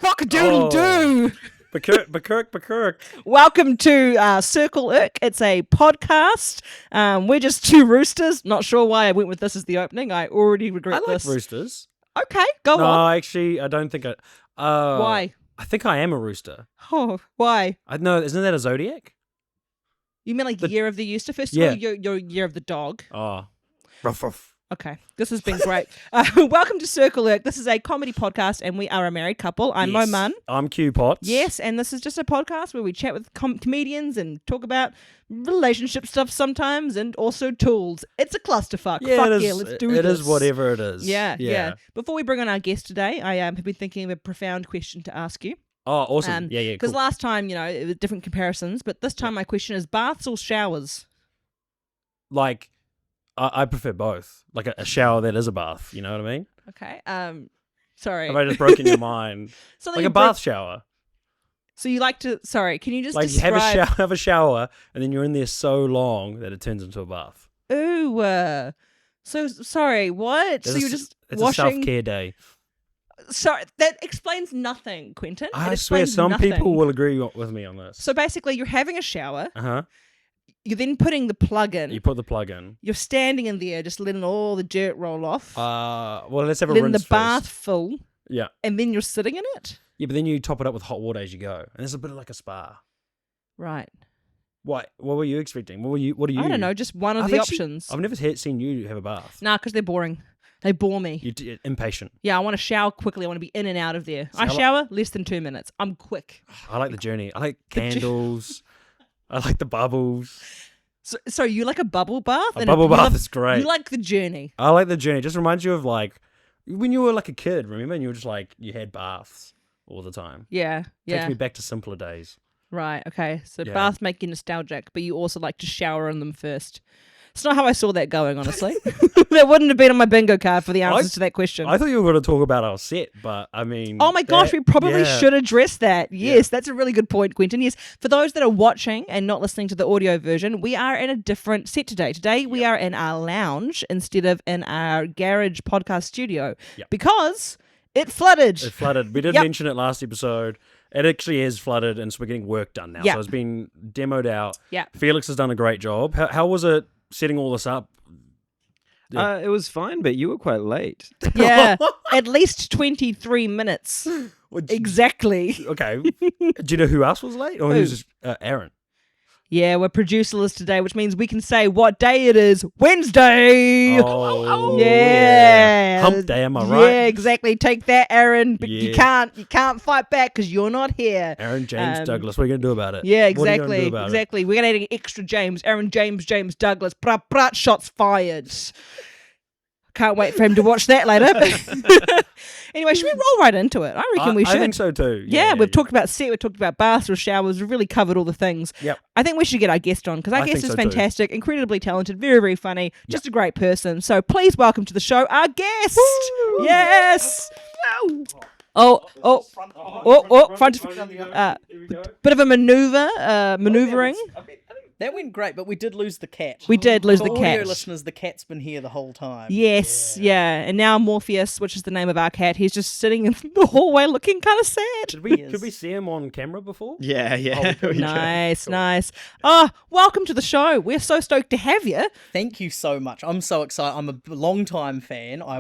Fuck-a-doodle-doo! Bakirk. Welcome to Circle Irk. It's a podcast. We're just two roosters. Not sure why I went with this as the opening. I already regret I like this. roosters. Okay, go No, on. actually, I don't think I... Why? I think I am a rooster. Oh, why? No, isn't that a zodiac? You mean like The- year of the Easter Yeah. Festival? Your year of the dog? Oh. Ruff. Okay, this has been great. Welcome to Circle Irk. This is a comedy podcast and we are a married couple. I'm Yes. Munn. I'm Q-Pots. Yes, and this is just a podcast where we chat with comedians and talk about relationship stuff sometimes and also tools. It's a clusterfuck. Yeah, Fuck it is, yeah, let's do this. It is whatever it is. Yeah. Before we bring on our guest today, I have been thinking of a profound question to ask you. Oh, awesome. Yeah, Because cool. last time, it was different comparisons, but this time my question is baths or showers? Like, I prefer both. Like a shower that is a bath, you know what I mean? Okay. Sorry. Have I just broken your mind? Something Like a you broke- bath shower. So you like to... Sorry, can you just Like you describe... have a shower, and then you're in there so long that it turns into a bath. Ooh. So, sorry, what? So you're just It's washing... a self-care day. Sorry, that explains nothing, Quentin. It I swear, explains some nothing. people will agree with me on this. So basically, you're having a shower. Uh-huh. You're then putting the plug in. You put the plug in. You're standing in there, just letting all the dirt roll off. Well, let's have a letting rinse the bath first. full. Yeah. And then you're sitting in it. Yeah, but then you top it up with hot water as you go. And it's a bit like a spa. Right. What were you expecting? What are you? I don't know, just one of I've the actually- options. I've never seen you have a bath. Nah, because they're boring. They bore me. You're impatient. Yeah, I want to shower quickly. I want to be in and out of there. See, I I like- shower less than 2 minutes. I'm quick. I like the journey. I like candles. I like the bubbles. So you like a bubble bath? A And bubble you bath love- is great. You like the journey. I like the journey. It just reminds you of like when you were like a kid, remember? And you were just like, you had baths all the time. Yeah, Takes yeah. me back to simpler days. Right, okay. So Yeah. baths make you nostalgic, but you also like to shower in them first. It's not how I saw that going, honestly. That wouldn't have been on my bingo card for the answers to that question. I thought you were going to talk about our set, but I mean... Oh my gosh, we probably should address that. Yes, that's a really good point, Quentin. Yes, for those that are watching and not listening to the audio version, we are in a different set today. Today we are in our lounge instead of in our garage podcast studio because it flooded. It flooded. We did mention it last episode. It actually is flooded, and so we're getting work done now. Yep. So it's been demoed out. Yeah. Felix has done a great job. How was it setting all this up? It was fine, but you were quite late. Yeah, at least 23 minutes. Exactly. Okay. Do you know who else was late? Or who's just Aaron? Yeah, we're producerless today, which means we can say what day it is. Wednesday! Oh, yeah. Hump day, am I right? Yeah, exactly. Take that, Aaron. But you Yeah. can't fight back because you're not here. Aaron James Um, Douglas. What are you going to do about it? Yeah, What are you gonna exactly. do about it? Exactly. We're going to add extra James. Aaron James Douglas. Brat, brat, shots fired. Can't wait for him to watch that later. Anyway, should we roll right into it? I reckon we should. I think so too. Yeah, we've talked about set, we've talked about baths or showers, we've really covered all the things. Yep. I think we should get our guest on because our I guest think is so too. fantastic, incredibly talented, very, very funny, just a great person. So please welcome to the show our guest. Yes. Front. Bit of a maneuvering. That went great, but we did lose the cat. We did lose For the audio cat. listeners, the cat's been here the whole time. Yes, yeah. And now Morpheus, which is the name of our cat, he's just sitting in the hallway looking kind of sad. Could we see him on camera before? Yeah. Nice. Oh, welcome to the show. We're so stoked to have you. Thank you so much. I'm so excited. I'm a long-time fan. I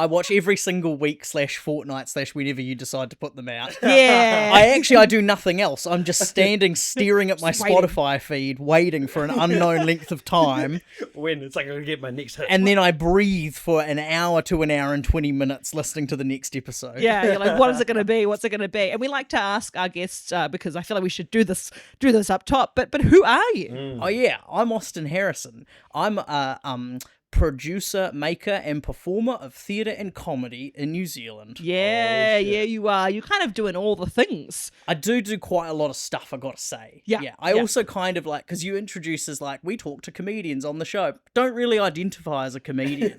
watch every single week /fortnight /whenever you decide to put them out. Yeah. I do nothing else. I'm just standing staring at my Just waiting. Spotify feed, waiting for an unknown length of time. When it's like I'm going to get my next hit. And then I breathe for an hour to an hour and 20 minutes listening to the next episode. Yeah, you're like, what is it going to be? What's it going to be? And we like to ask our guests because I feel like we should do this up top. But who are you? Oh yeah, I'm Austin Harrison. I'm a producer, maker, and performer of theatre and comedy in New Zealand. Yeah, you are. You're kind of doing all the things. I do quite a lot of stuff, I gotta say. Yeah, I yeah. also kind of like, because you introduce as like, we talk to comedians on the show. Don't really identify as a comedian.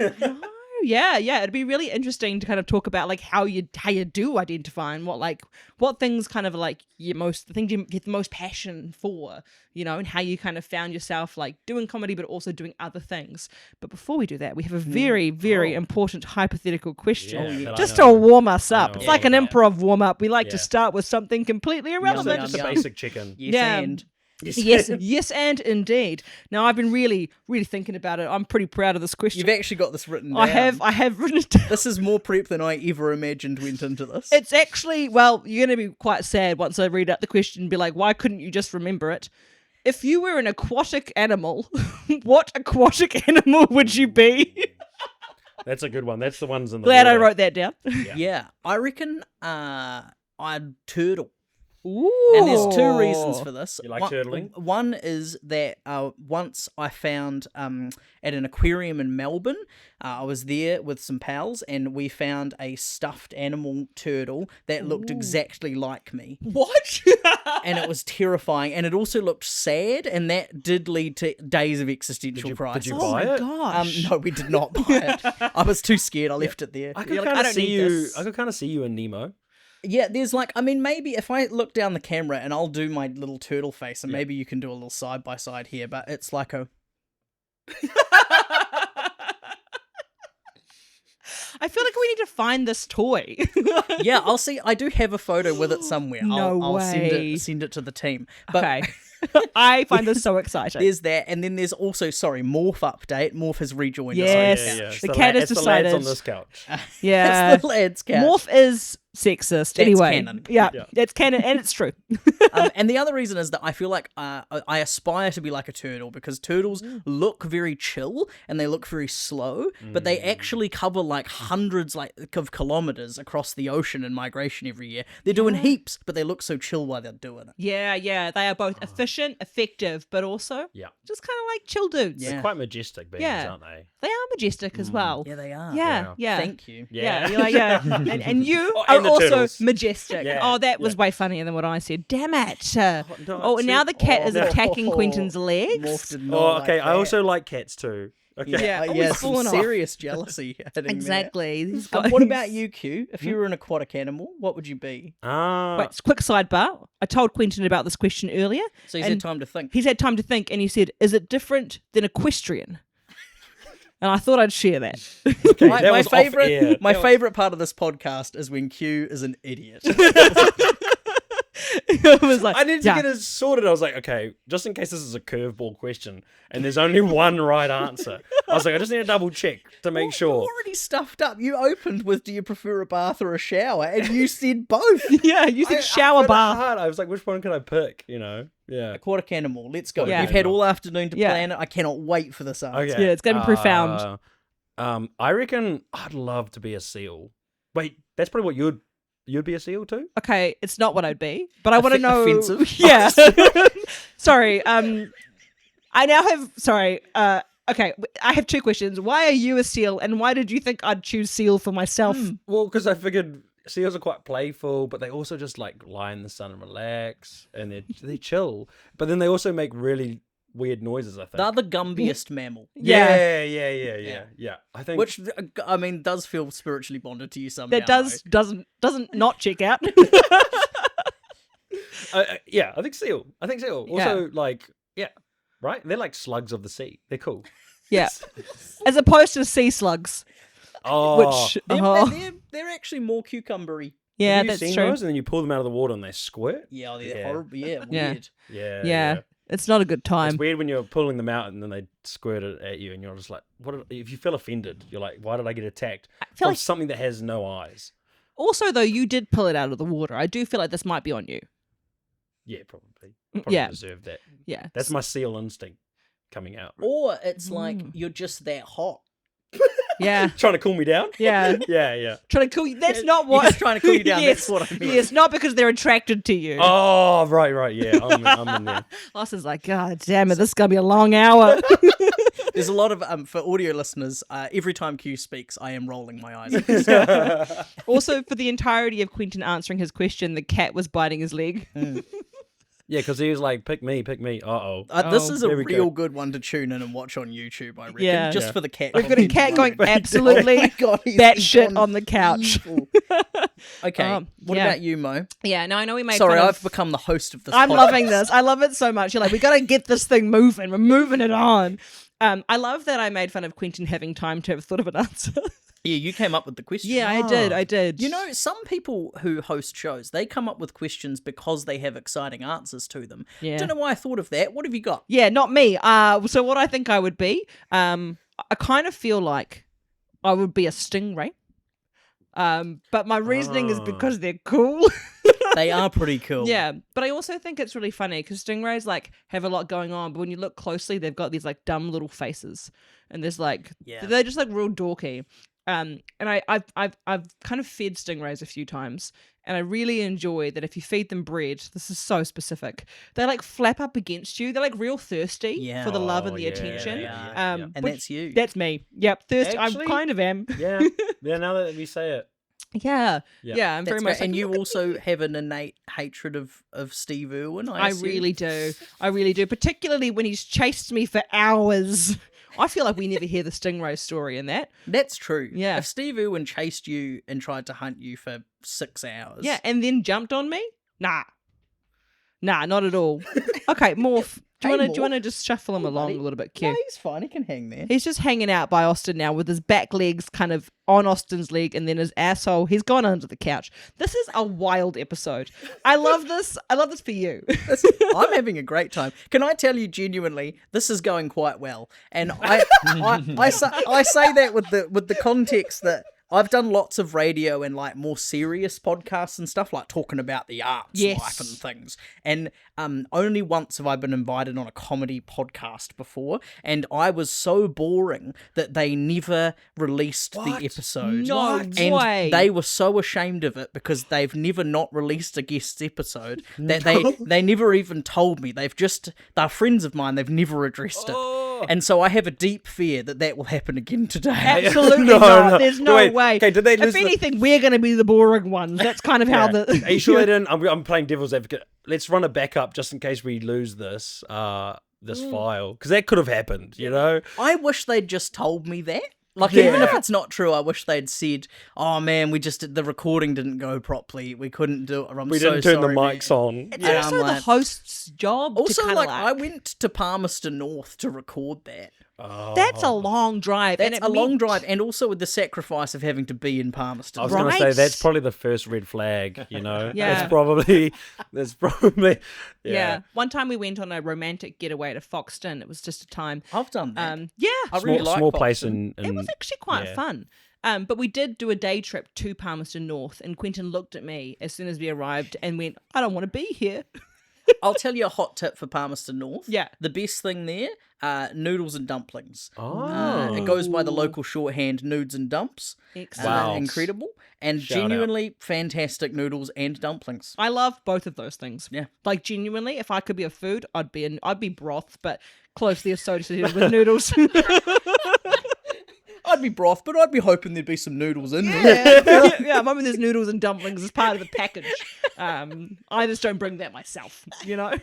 Yeah. It'd be really interesting to kind of talk about like how you do identify and what things kind of like the things you get the most passion for, and how you kind of found yourself like doing comedy but also doing other things. But before we do that, we have a very, very important hypothetical question Yeah, just to warm us up. know. It's like an Yeah. improv warm up. We like to Yeah. start with something completely irrelevant. Just a Yum. basic chicken. Yes, Yeah. and Yes, and indeed. Now I've been really, really thinking about it. I'm pretty proud of this question. you've actually got this written down. I have written it down. This is more prep than I ever imagined went into this. It's actually, well, you're going to be quite sad once I read out the question and be like, why couldn't you just remember it? If you were an aquatic animal, what aquatic animal would you be? That's a good one. That's the ones in the Glad I water. wrote that down. Yeah, I reckon I'd turtle. Ooh. And there's two reasons for this. You like turtling? One is that once I found at an aquarium in Melbourne, I was there with some pals and we found a stuffed animal turtle that looked exactly like me. What? And it was terrifying. And it also looked sad, and that did lead to days of existential crisis. did you Oh buy my it? gosh. No, we did not buy it. I was too scared. I left it there. I could You're like, kind I of don't see need you. this. I could kind of see you in Nemo. Yeah, there's maybe if I look down the camera and I'll do my little turtle face, and maybe you can do a little side by side here, but it's like a. I feel like we need to find this toy. Yeah, I'll see. I do have a photo with it somewhere. No I'll way. send it to the team. But Okay. I find this so exciting. there's that, and then there's also Morph update. Morph has rejoined Yes. us. On the Yeah, couch. it's The cat has it's the lads decided. on this couch. Yeah. It's the lad's couch. Morph is sexist. Anyway. canon. Yeah, Yeah. it's canon and it's true. And the other reason is that I feel like I aspire to be like a turtle, because turtles look very chill and they look very slow, but they actually cover like hundreds of kilometers across the ocean in migration every year. They're doing heaps, but they look so chill while they're doing it. Yeah. They are both efficient, effective, but also Yeah. just kind of like chill dudes. Yeah. They're quite majestic beings, Yeah. aren't they? They are majestic as well. Yeah, they are. Yeah. Thank you. Yeah, you're like, yeah. And you Oh, are and the also turtles. majestic. Yeah, Oh, that was way funnier than what I said. Damn it. no, Oh, and now the cat is no. attacking Quentin's legs. Morph did not Oh, like okay. I that. also like cats too. Okay. Yeah, yeah, always falling some off. serious jealousy hitting there. Exactly. These What guys. about you, Q? If you were an aquatic animal, what would you be? Wait, quick sidebar. I told Quentin about this question earlier. So he's And had time to think. He's had time to think, and he said, "Is it different than equestrian?" And I thought I'd share that. Okay, My, that my was off air. favorite, my That was- favorite part of this podcast is when Q is an idiot. It was like, I needed to yeah. get it sorted. I was like, okay, just in case this is a curveball question and there's only one right answer. I was like, I just need to double check to make You're sure. already stuffed up. You opened with, "Do you prefer a bath or a shower?" And you said both. Yeah, you said shower I found it bath. hard. I was like, which one can I pick? Yeah. Aquatic animal. Let's go. Yeah. We've had all afternoon to Yeah. plan it. I cannot wait for this answer. Okay. Yeah, it's gonna be profound. I reckon I'd love to be a seal. Wait, that's probably what you'd be a seal too? Okay, it's not what I'd be, but I want to know. Offensive. Yeah. Sorry. I now have. Sorry. Okay, I have two questions. Why are you a seal, and why did you think I'd choose seal for myself? Well, because I figured seals are quite playful, but they also just like lie in the sun and relax, and they're chill. But then they also make really weird noises, I think. They're the gumbiest mammal. Yeah. I think Which, I mean, does feel spiritually bonded to you somehow. That doesn't not check out. I think seal. Also, right? They're like slugs of the sea. They're cool. Yeah, as opposed to sea slugs, Oh, which They're actually more cucumbery. yeah, have you that's seen true. those? And then you pull them out of the water and they squirt. Yeah, they're Yeah. horrible. Yeah, Yeah. weird. Yeah. It's not a good time. It's weird when you're pulling them out and then they squirt it at you, and you're just like, if you feel offended, you're like, why did I get attacked feel from like- something that has no eyes? Also, though, you did pull it out of the water. I do feel like this might be on you. Yeah, probably. Probably Yeah. deserve that. Yeah, That's my seal instinct coming out. Or it's like you're just that hot. yeah, Trying to cool me down? yeah. Yeah. Trying to cool you. That's not He's what. just trying to cool you down. Yes, That's what I mean. yes, not because they're attracted to you. Oh, right. Yeah, I'm in there. Austin's like, God damn it, this is gonna be a long hour. There's a lot of for audio listeners. Every time Q speaks, I am rolling my eyes. Also, for the entirety of Quentin answering his question, the cat was biting his leg. Yeah, because he was like, pick me. Uh-oh. This is a here we go. real good one to tune in and watch on YouTube, I reckon. Yeah. Just for the cat. We've got a cat going Oh absolutely my God, he's batshit gone on the couch. evil. Okay, what yeah. about you, Mo? Yeah, no, I know we made Sorry, fun I've of... become the host of this I'm podcast. loving this. I love it so much. You're like, we got to get this thing moving. We're moving it on. I love that I made fun of Quentin having time to have thought of an answer. Yeah, you came up with the question. Yeah, I did. You know, some people who host shows, they come up with questions because they have exciting answers to them. Yeah. Don't know why I thought of that. What have you got? Yeah, not me. So what I think I would be, I kind of feel like I would be a stingray. But my reasoning is because they're cool. They are pretty cool. Yeah, but I also think it's really funny because stingrays like have a lot going on, but when you look closely, they've got these like dumb little faces, and there's like they're just like real dorky. And I've kind of fed stingrays a few times, and I really enjoy that if you feed them bread, this is so specific, they like flap up against you. They're like real thirsty for the love and the attention. Yeah. And that's you. That's me. Yep, thirsty. Actually, I kind of am. Yeah. Now that we say it. Yeah. Yeah. I'm That's very much. great. And like, you look at also have an innate hatred of Steve Irwin, I assume. really do. I really do. Particularly when he's chased me for hours. I feel like we never hear the stingray story in that. That's true. Yeah. If Steve Irwin chased you and tried to hunt you for 6 hours. Yeah, and then jumped on me? Nah, not at all. Okay, Morph. Do you want to just shuffle him along buddy. a little bit, No, Q? he's fine. He can hang there. He's just hanging out by Austin now with his back legs kind of on Austin's leg and then his asshole. He's gone under the couch. This is a wild episode. I love this. I love this for you. I'm having a great time. Can I tell you genuinely, this is going quite well. And I say that with the context that I've done lots of radio and like more serious podcasts and stuff, like talking about the arts, life and things. And only once have I been invited on a comedy podcast before, and I was so boring that they never released the episode. No and way. They were so ashamed of it because they've never not released a guest episode that they never even told me. They're friends of mine. They've never addressed it. And so I have a deep fear that will happen again today. Absolutely No, not. no. There's no Wait, way. okay, did they if lose the- anything, we're going to be the boring ones. That's kind of how the... Are you sure they didn't? I'm playing devil's advocate. Let's run a backup just in case we lose this file, because that could have happened. You know. I wish they'd just told me that. Like, even if it's not true, I wish they'd said, "Oh man, the recording didn't go properly. We couldn't do it. We didn't turn the sorry, mics man." on. It's Yeah, also I'm the like- host's job Also, to kind of I went to Palmerston North to record that. That's a long drive. That's and a long drive, and also with the sacrifice of having to be in Palmerston. I was going to say Right. that's probably the first red flag. You know. Yeah. That's probably. Yeah. One time we went on a romantic getaway to Foxton. It was just a time. I've done that. Yeah. I really like small place Foxton. in. It was actually quite fun. But we did do a day trip to Palmerston North, and Quentin looked at me as soon as we arrived and went, "I don't want to be here." I'll tell you a hot tip for Palmerston North. Yeah. The best thing there, noodles and dumplings. Oh. It goes by the local shorthand, nudes and dumps. Excellent. Wow. Incredible. And Shout out. genuinely fantastic noodles and dumplings. I love both of those things. Yeah. Like genuinely, if I could be a food, I'd be broth, but closely associated with noodles. I'd be broth, but I'd be hoping there'd be some noodles in there. Yeah, I'm hoping there's noodles and dumplings as part of the package. I just don't bring that myself, you know.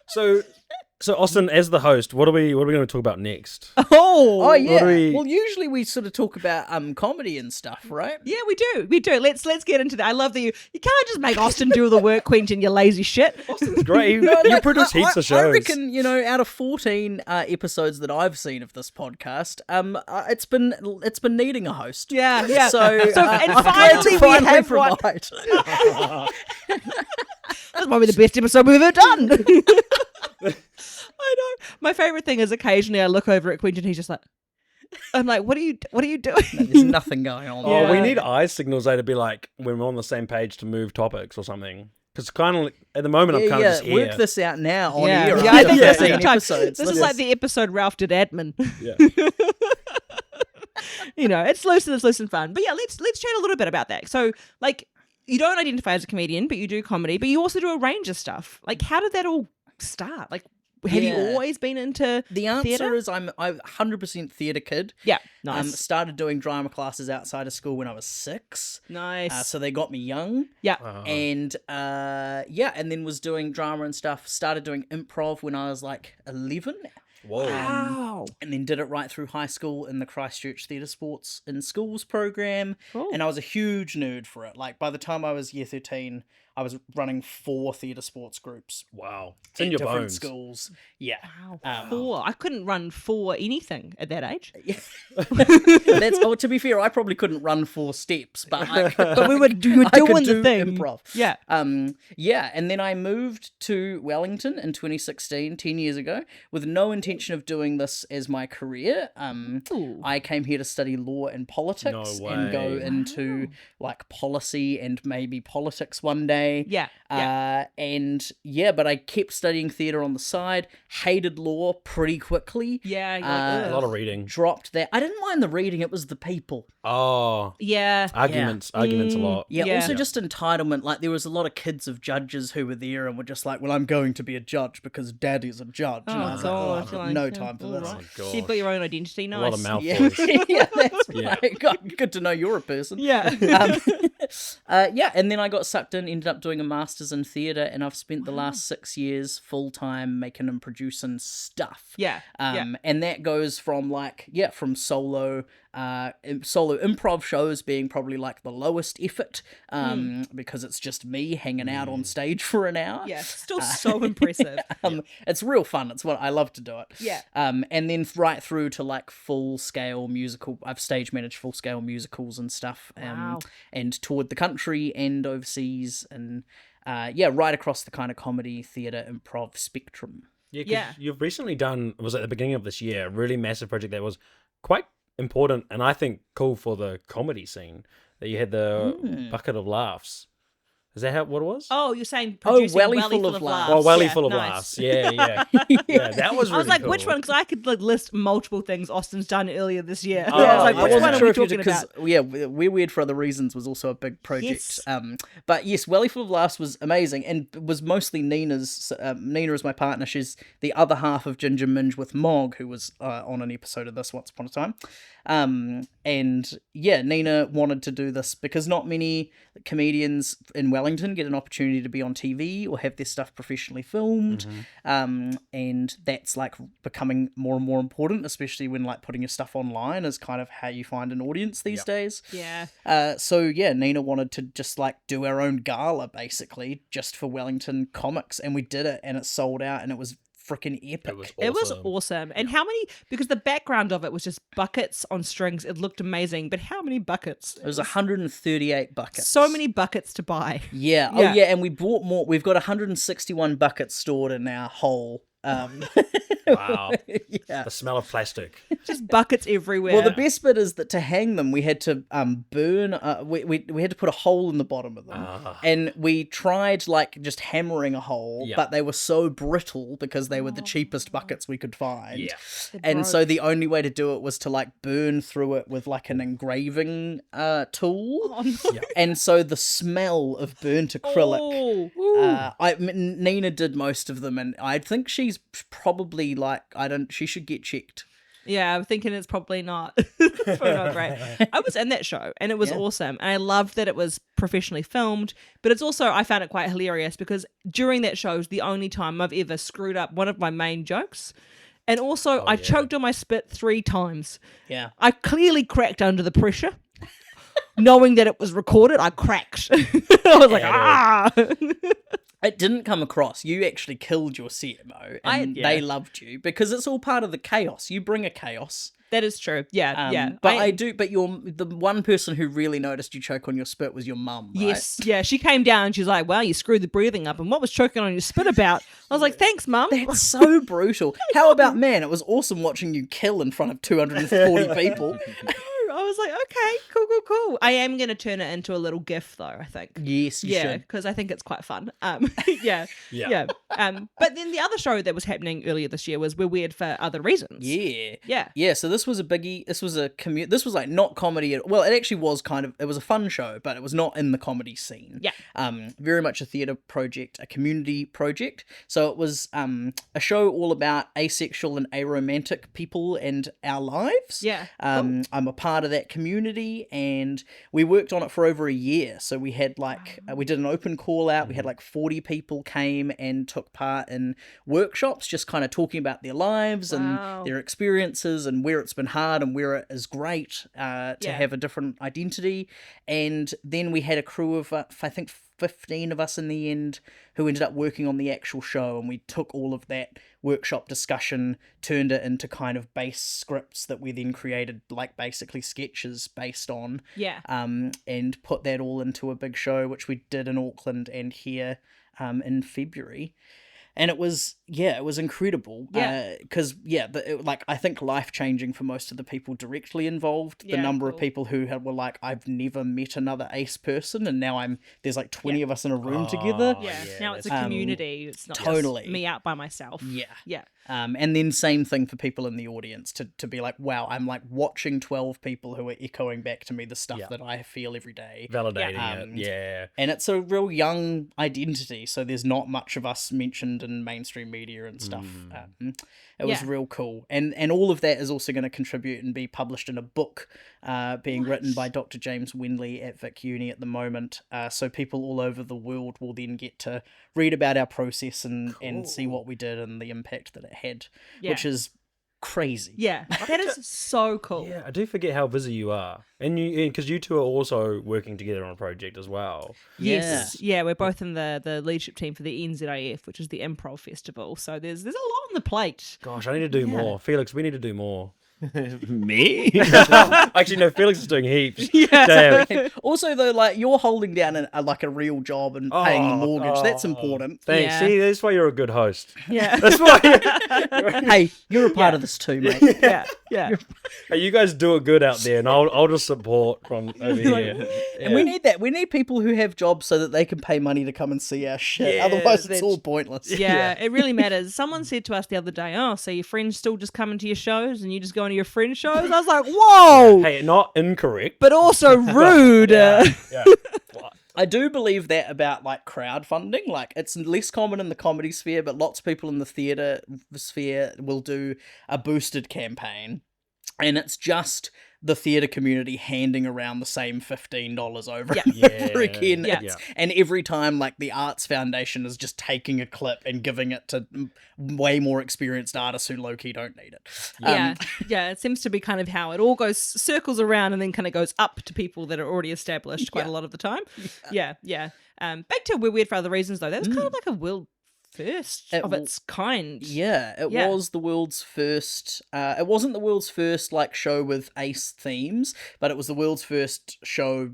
So Austin, as the host, what are we going to talk about next? Oh yeah. do we- Well, usually we sort of talk about comedy and stuff, right? Yeah, we do. Let's get into that. I love that you can't just make Austin do all the work, Quentin, you lazy shit. Austin's great. You produce heaps of shows. I reckon, out of 14 episodes that I've seen of this podcast, it's been needing a host. Yeah. So, and I'm glad finally to we finally have one. provide. That's probably the best episode we've ever done. I know. My favorite thing is occasionally I look over at Quentin, he's just like, I'm like, what are you doing? There's nothing going on. Oh, we Yeah. need eye signals though to be like when we're on the same page to move topics or something. Because kind of at the moment I'm kind of just here. Work this out now on Yeah, air. I think after that's 15 the time. episodes. This is like the episode Ralph did admin. Yeah. It's loose and fun. But yeah, let's chat a little bit about that. So, like, you don't identify as a comedian, but you do comedy, but you also do a range of stuff. Like, how did that all start? Like, Have you Yeah. always been into The answer theatre? is I'm 100% theatre kid. Yeah, nice. Started doing drama classes outside of school when I was 6. Nice. So they got me young. yeah. And and then was doing drama and stuff. Started doing improv when I was like 11. Whoa. Wow. And then did it right through high school in the Christchurch Theatre Sports in Schools program. Cool. And I was a huge nerd for it. Like by the time I was year 13, I was running 4 theatre sports groups. Wow. It's in at your different bones. schools. Yeah. Wow. 4. I couldn't run 4 anything at that age. To be fair, I probably couldn't run 4 steps, but But we were doing I could the do thing. improv. Yeah. And then I moved to Wellington in 2016, 10 years ago, with no intention of doing this as my career. Ooh. I came here to study law and politics No and go way. into like policy and maybe politics one day. Yeah. But I kept studying theatre on the side, hated law pretty quickly. Yeah. you're like, A ugh. lot of reading. Dropped that. I didn't mind the reading, it was the people. Oh, Yeah. arguments a lot. Yeah, Yeah. also just entitlement. Like, there was a lot of kids of judges who were there and were just like, well, I'm going to be a judge because daddy's a judge. And I was like, God, I oh, feel I've like, got no yeah, time for all this. right. Oh, So God. you've got your own identity. A Nice. lot of mouth Yeah, voice. yeah, that's Yeah. right. Good to know you're a person. Yeah. And then I got sucked in, ended up doing a master's in theatre, and I've spent the last 6 years full time making and producing stuff. Yeah. And that goes from from solo improv shows being probably like the lowest effort, because it's just me hanging out on stage for an hour. Yeah. Still so impressive. It's real fun. It's what I love to do it. Yeah. And then right through to like full scale musical. I've stage managed full scale musicals and stuff. Wow. And toured the country and overseas, and right across the kind of comedy, theatre, improv spectrum. Yeah, 'cause Yeah. you've recently done, it was at the beginning of this year, a really massive project that was quite important and I think cool for the comedy scene, that you had the Bucket of Laughs. Is that what it was? Oh, you're saying producing Welly Welly Full Full of of Laughs. Laughs. Oh, Welly Yeah, Full of nice. Laughs. Yeah. Yeah, that was really I was like, cool. which one? Because I could like list multiple things Austin's done earlier this year. Oh, I was like, yeah. which I one wasn't are sure we if you talking because about? We're Weird for Other Reasons was also a big project. Yes. But yes, Welly Full of Laughs was amazing and was mostly Nina's. Nina is my partner. She's the other half of Ginger Minge with Mog, who was on an episode of this once upon a time. Nina wanted to do this because not many comedians in Wellington get an opportunity to be on TV or have their stuff professionally filmed. And that's like becoming more and more important, especially when like putting your stuff online is kind of how you find an audience these days. Yeah. Nina wanted to just like do our own gala basically just for Wellington comics, and we did it, and it sold out, and it was freaking epic. It was awesome. And how many, because the background of it was just buckets on strings. It looked amazing. But how many buckets? It was 138 buckets. So many buckets to buy. Yeah. Yeah. Oh, yeah. And we bought more. We've got 161 buckets stored in our hole. Wow. Yeah. The smell of plastic. Just buckets everywhere. Well, the best bit is that to hang them, we had to burn. We had to put a hole in the bottom of them, and we tried like just hammering a hole, Yeah. but they were so brittle because they were the cheapest buckets we could find. Yeah. And so the only way to do it was to like burn through it with like an engraving tool. And so the smell of burnt acrylic. Nina did most of them, and I think she's probably like she should get checked. Yeah, I'm thinking it's probably not, probably not great. I was in that show and it was awesome. And I loved that it was professionally filmed, but it's also, I found it quite hilarious because during that show was the only time I've ever screwed up one of my main jokes. And also I choked on my spit 3 times. Yeah. I clearly cracked under the pressure. Knowing that it was recorded, I cracked. I was like, ah! It didn't come across. You actually killed your CMO, and they loved you because it's all part of the chaos. You bring a chaos. That is true. Yeah, yeah. But the one person who really noticed you choke on your spit was your mum, right? Yes, yeah. She came down and she's like, "Well, you screwed the breathing up, and what was choking on your spit about?" I was like, "Thanks, Mum." That's so brutal. How about, man, it was awesome watching you kill in front of 240 people. I I was like, okay, cool. I am going to turn it into a little GIF though, I think. Yes, you should. Because I think it's quite fun. Yeah. But then the other show that was happening earlier this year was We're Weird for Other Reasons. Yeah. So this was a biggie. This was this was like not comedy. Well, it actually was it was a fun show, but it was not in the comedy scene. Yeah. Very much a theatre project, a community project. So it was a show all about asexual and aromantic people and our lives. Yeah. I'm a part of that community, and we worked on it for over a year. So we had we did an open call out. We had 40 people came and took part in workshops, just kind of talking about their lives and their experiences and where it's been hard and where it is great to have a different identity. And then we had a crew of, I think, 15 of us in the end who ended up working on the actual show, and we took all of that workshop discussion, turned it into kind of base scripts that we then created basically sketches based on, and put that all into a big show, which we did in Auckland and here in February. And it was incredible. Because I think life-changing for most of the people directly involved. The number of people who were like, I've never met another ace person, and now there's 20 of us in a room together. Now it's a community. It's not totally just me out by myself. Yeah. And then same thing for people in the audience to be like, wow, I'm watching 12 people who are echoing back to me the stuff that I feel every day. Validating it. And it's a real young identity, so there's not much of us mentioned in mainstream media and stuff. It was real cool. And all of that is also going to contribute and be published in a book being written by Dr. James Wendley at Vic Uni at the moment. So people all over the world will then get to read about our process and see what we did and the impact that it had, which is crazy. Yeah, that is so cool. Yeah, I do forget how busy you are, and because you two are also working together on a project as well. Yes, we're both in the leadership team for the NZIF, which is the Improv Festival. So there's a lot on the plate. Gosh, I need to do more. Felix, we need to do more. Me? Actually, no, Felix is doing heaps. Damn. Also, though, you're holding down a real job and paying the mortgage. That's important. Thanks. See, that's why you're a good host. Yeah. That's why. Hey, you're a part of this too, mate. Yeah. Hey, you guys do it good out there, and I'll just support from over here. And we need that. We need people who have jobs so that they can pay money to come and see our shit. Otherwise, it's all pointless. Yeah, it really matters. Someone said to us the other day, so your friends still just coming to your shows and you just going to your friends' shows? I was like, whoa! Hey, not incorrect. But also rude. Yeah. I do believe that about crowdfunding. It's less common in the comedy sphere, but lots of people in the theatre sphere will do a boosted campaign. And it's just the theatre community handing around the same $15 over and over again. And every time, the Arts Foundation is just taking a clip and giving it to way more experienced artists who low-key don't need it. It seems to be kind of how it all circles around and then kind of goes up to people that are already established quite a lot of the time. Back to We're Weird for Other Reasons, though. That was kind of like a world first of its kind. It was the world's first. It wasn't the world's first show with ace themes, but it was the world's first show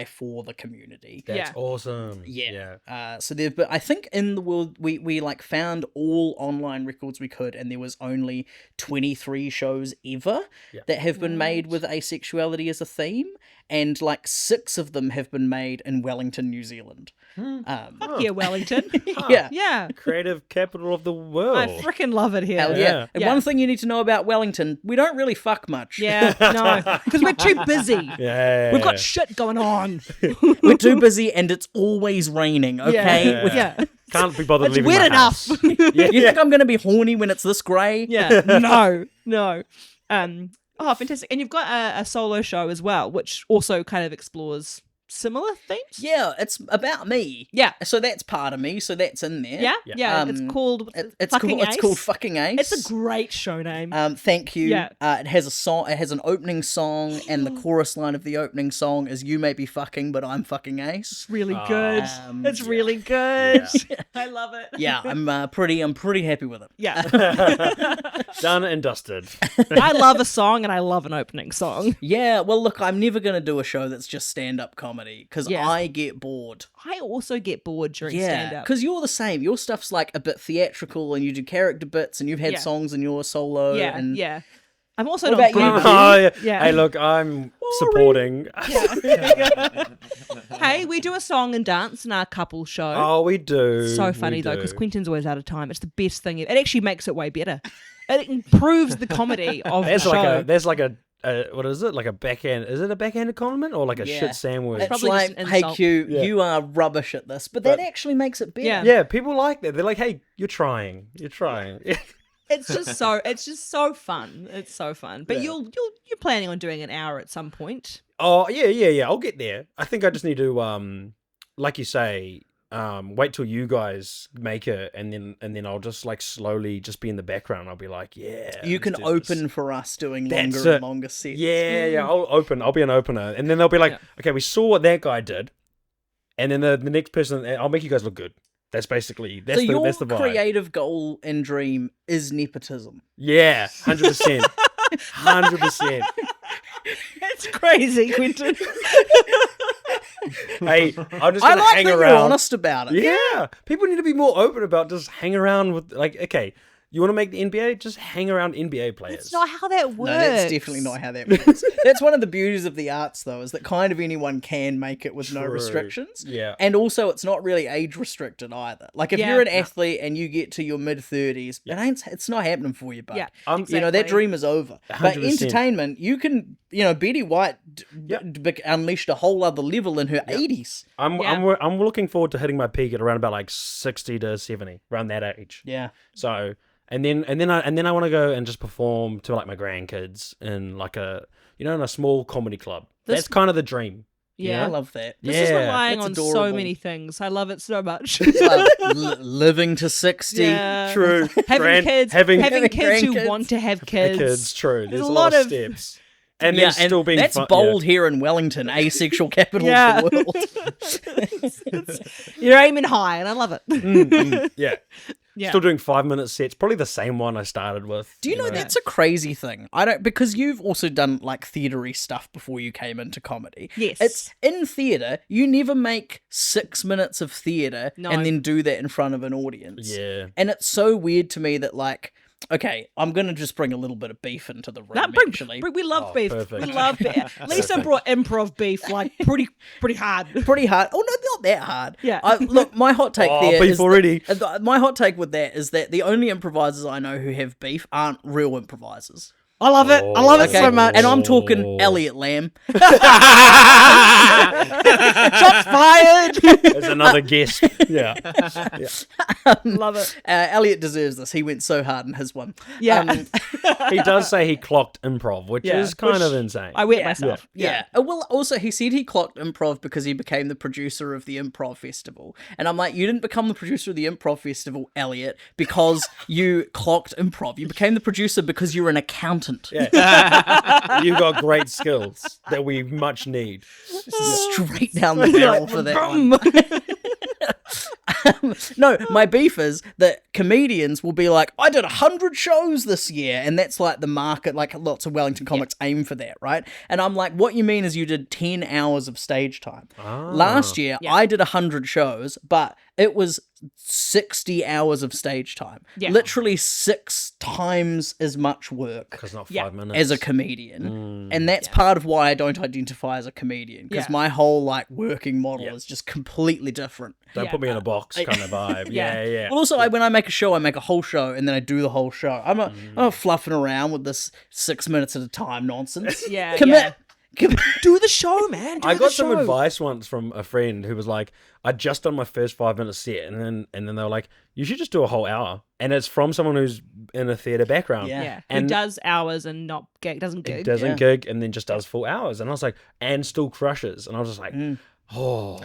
for the community. That's awesome. But I think in the world we found all online records we could, and there was only 23 shows ever that have been made with asexuality as a theme, and 6 of them have been made in Wellington, New Zealand. Fuck yeah, Wellington. Yeah. Creative capital of the world. I freaking love it here. Hell yeah. And one thing you need to know about Wellington, we don't really fuck much. Yeah, no, because we're too busy. Yeah. We've got shit going on. We're too busy and it's always raining, okay? Yeah. Can't be bothered It's leaving wet my enough. house. You think I'm going to be horny when it's this grey? Yeah. No. Oh, fantastic. And you've got a solo show as well, which also kind of explores similar themes. Yeah, it's about me. Yeah. So that's part of me, so that's in there. Yeah. It's called it's Fucking Ace. It's called Fucking Ace. It's a great show name. Thank you. Yeah. It has a song. It has an opening song, and the chorus line of the opening song is "You may be fucking, but I'm fucking ace." It's really good. It's really good. I love it. Yeah, I'm pretty happy with it. Yeah. Done and dusted. I love a song and I love an opening song. Yeah, well, look, I'm never going to do a show that's just stand-up comedy, because I get bored. I also get bored during stand-up. Because you're the same. Your stuff's a bit theatrical, and you do character bits, and you've had songs in your solo. I'm also What not about good. you? Oh, yeah. Yeah. Hey, look, I'm supporting. Hey, we do a song and dance in our couple show. Oh, we do. So funny we though, because do. Quentin's always out of time. It's the best thing. It actually makes it way better. It improves the comedy of the show. There's like a what is it? Like a backhand? Is it a backhanded compliment or like a Yeah. shit sandwich? It's Probably like, just an hey insult. Q, Yeah. you are rubbish at this, but that actually makes it better. Yeah. Yeah, people like that. They're like, hey, you're trying. You're trying. It's just so fun. It's so fun. But you're planning on doing an hour at some point. Oh, yeah. I'll get there. I think I just need to, like you say, wait till you guys make it, and then I'll just like slowly just be in the background. I'll be like, yeah. You can let's do this. open for us doing That's longer it. and longer sets. Yeah. I'll be an opener, and then they'll be like, okay, we saw what that guy did, and then the next person, I'll make you guys look good. That's basically that's So the your that's the vibe. creative goal and dream is nepotism. Yeah, 100%, 100%. It's crazy, Quentin. Hey, I'm just I gonna like hang that around. you're honest about it. Yeah, people need to be more open about just hang around with like. Okay, you want to make the NBA? Just hang around NBA players. That's not how that works. No, that's definitely not how that works. That's one of the beauties of the arts, though, is that kind of anyone can make it with no True. restrictions. Yeah. And also, it's not really age restricted either. Like, if Yeah. you're an athlete and you get to your mid-30s, it's not happening for you, bud. Yeah, You know, that exactly. dream is over. But 100%. entertainment, you can, Betty White unleashed a whole other level in her 80s. I'm looking forward to hitting my peak at around about like 60 to 70, around that age. Yeah. So and then I want to go and just perform to like my grandkids in like in a small comedy club. That's kind of the dream. Yeah. I love that. This is Yeah. relying That's on so adorable. many things. I love it so much. Living to 60. Yeah. True. Having kids having kids who grandkids. want to have kids. Kids. True. There's a a lot of lot of- steps. And Yeah, then still being that's fun. bold here in Wellington, asexual capital Yeah. of the world. You're aiming high, and I love it. Yeah. Yeah. Still doing 5-minute sets. Probably the same one I started with. Do you know that's a crazy thing? Because you've also done like theatery stuff before you came into comedy. Yes. It's in theater, you never make 6 minutes of theater No. and then do that in front of an audience. Yeah. And it's so weird to me that like, okay, I'm gonna just bring a little bit of beef into the room. Actually, we love beef. perfect. We love beef. At least I brought improv beef like pretty hard. pretty hard. Oh no, not that hard. Yeah. Look, my hot take Oh, there beef is already. my hot take with that is that the only improvisers I know who have beef aren't real improvisers. I love it. I love it Okay, so much. and I'm talking Elliot Lamb. Shots fired. There's another guest. Yeah. Love it. Elliot deserves this. He went so hard in his one. Yeah. He does say he clocked improv, which Yeah, is kind which of insane. I wet myself. Yeah. Well, also, he said he clocked improv because he became the producer of the improv festival. And I'm like, you didn't become the producer of the improv festival, Elliot, because you clocked improv. You became the producer because you're an accountant. Yeah. You've got great skills that we much need. Straight down the barrel for that one. No, my beef is that comedians will be like, I did 100 shows this year, and that's like the market, like lots of Wellington comics aim for that, right? And I'm like, what you mean is you did 10 hours of stage time. Last year, I did 100 shows, but it was 60 hours of stage time. Yeah. Literally 6 times as much work Because not 5 Yeah. minutes. as a comedian. And that's part of why I don't identify as a comedian, because Yeah. my whole like working model is just completely different. Don't Yeah. put me in a box kind of vibe. Yeah. Yeah. Well, also, when I make a show, I make a whole show, and then I do the whole show. I'm not fluffing around with this 6 minutes at a time nonsense. Yeah, Commit. Do the show, man. Do I the got some show. advice once from a friend who was like, I'd just done my first 5-minute set, and then they were like, you should just do a whole hour. And it's from someone who's in a theatre background. Yeah. Yeah. Who And- does hours and not doesn't gig. Doesn't gig and then just does full hours. And I was like, and still crushes. And I was just like, oh.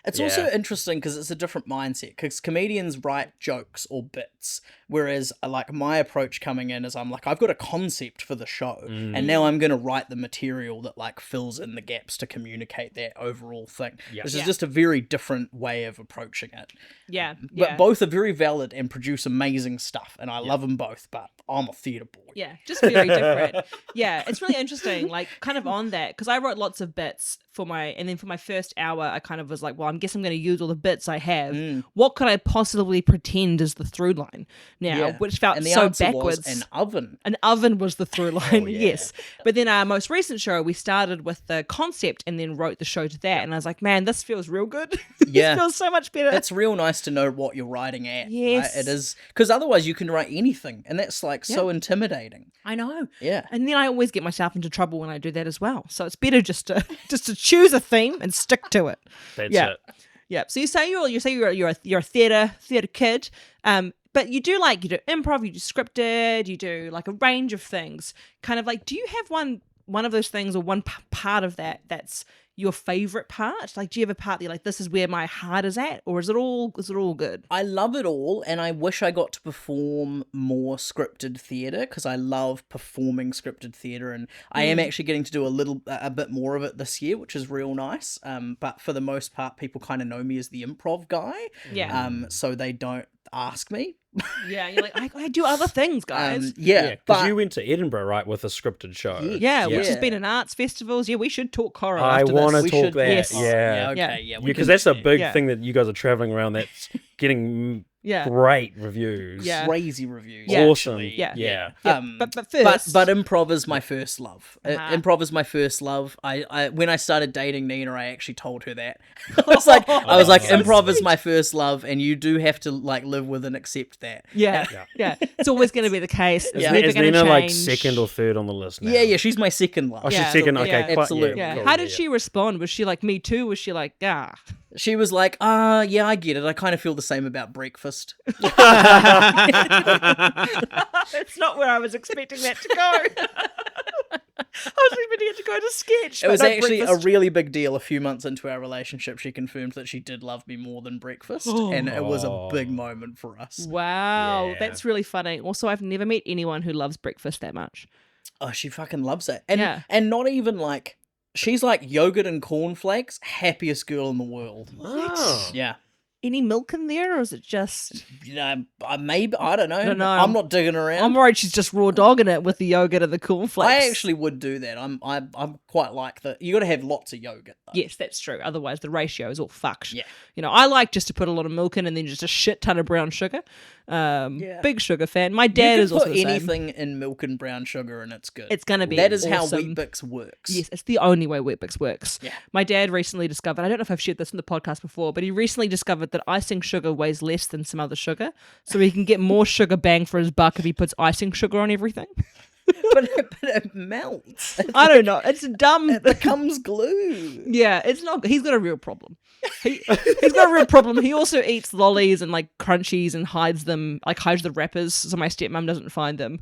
It's Yeah. also interesting because it's a different mindset, because comedians write jokes or bits, whereas like my approach coming in is I'm like, I've got a concept for the show, and now I'm going to write the material that like fills in the gaps to communicate that overall thing. This is Yeah. just a very different way of approaching it. Yeah. But Yeah. both are very valid and produce amazing stuff, and I love them both, but I'm a theatre boy. Yeah, just very different. Yeah, it's really interesting. Like, kind of on that, because I wrote lots of bits for my first hour. I kind of was like, well, I guess I'm going to use all the bits I have. What could I possibly pretend is the through line now? Which felt and the so answer backwards. was an oven. An oven was the through line, yes. But then our most recent show, we started with the concept and then wrote the show to that. And I was like, man, this feels real good. Yeah. This feels so much better. It's real nice to know what you're writing at. Yes. Right? It is. Because otherwise you can write anything. And that's like so intimidating. I know. Yeah. And then I always get myself into trouble when I do that as well. So it's better just to choose a theme and stick to it. That's Yeah. it. Yeah. So you're a theater kid. But you do improv, you do scripted, you do like a range of things. Kind of like, do you have one of those things or one part of that's your favorite part? Like, do you have a part that you're like, this is where my heart is at, or is it all good? I love it all, and I wish I got to perform more scripted theatre because I love performing scripted theatre, and I am actually getting to do a bit more of it this year, which is real nice. But for the most part, people kind of know me as the improv guy. Yeah. So they don't ask me. Yeah, you're like, I do other things, guys. Because Because you went to Edinburgh, right, with a scripted show. Yeah, which has been in arts festivals. Yeah, we should talk Coro I after want this. to talk that. Yes. Yeah. Okay. Yeah. Because that's a big Yeah. thing that you guys are traveling around that's getting Yeah. great reviews. Yeah. Crazy reviews. Yeah. Awesome. actually. Yeah. Yeah. Yeah, but first, But improv is my first love. Uh-huh. Improv is my first love. I when I started dating Nina, I actually told her that. I was like, so improv is sweet. my first love, and you do have to like live with and accept that. yeah, yeah, it's always going to be the case. It's never Is going to Nina change. like second or third on the list now? Yeah, she's my second love. Oh, she's Yeah. second. Yeah. Okay, quite, Absolutely. Yeah. cool, How did she respond? Was she like, me too? Was she like, ah? She was like, yeah, I get it. I kind of feel the same about breakfast. That's not where I was expecting that to go. I was expecting it to go to sketch. It but was no actually breakfast. a really big deal. A few months into our relationship, she confirmed that she did love me more than breakfast, and it was a big moment for us. Wow, Yeah. that's really funny. Also, I've never met anyone who loves breakfast that much. Oh, she fucking loves it. And Yeah. and not even like she's like yogurt and cornflakes, happiest girl in the world. Oh. Yeah. Any milk in there, or is it just? You know, maybe I don't know. Don't know. I'm not digging around. I'm worried she's just raw dogging it with the yogurt and the cornflakes. I actually would do that. I'm quite like that. You got to have lots of yogurt. Though. Yes, that's true. Otherwise, the ratio is all fucked. Yeah. You know, I like just to put a lot of milk in and then just a shit ton of brown sugar. Big sugar fan. My dad you is can also put the same. anything in milk and brown sugar, and it's good. It's gonna be. That is how awesome. Weet-Bix works. Yes, it's the only way Weet-Bix works. Yeah. My dad recently discovered, I don't know if I've shared this in the podcast before, but he recently discovered that icing sugar weighs less than some other sugar. So he can get more sugar bang for his buck if he puts icing sugar on everything. but it melts. I don't know. It's dumb. It becomes glue. Yeah, it's not. He's got a real problem. He's got a real problem. He also eats lollies and like crunchies and hides the wrappers, so my stepmom doesn't find them.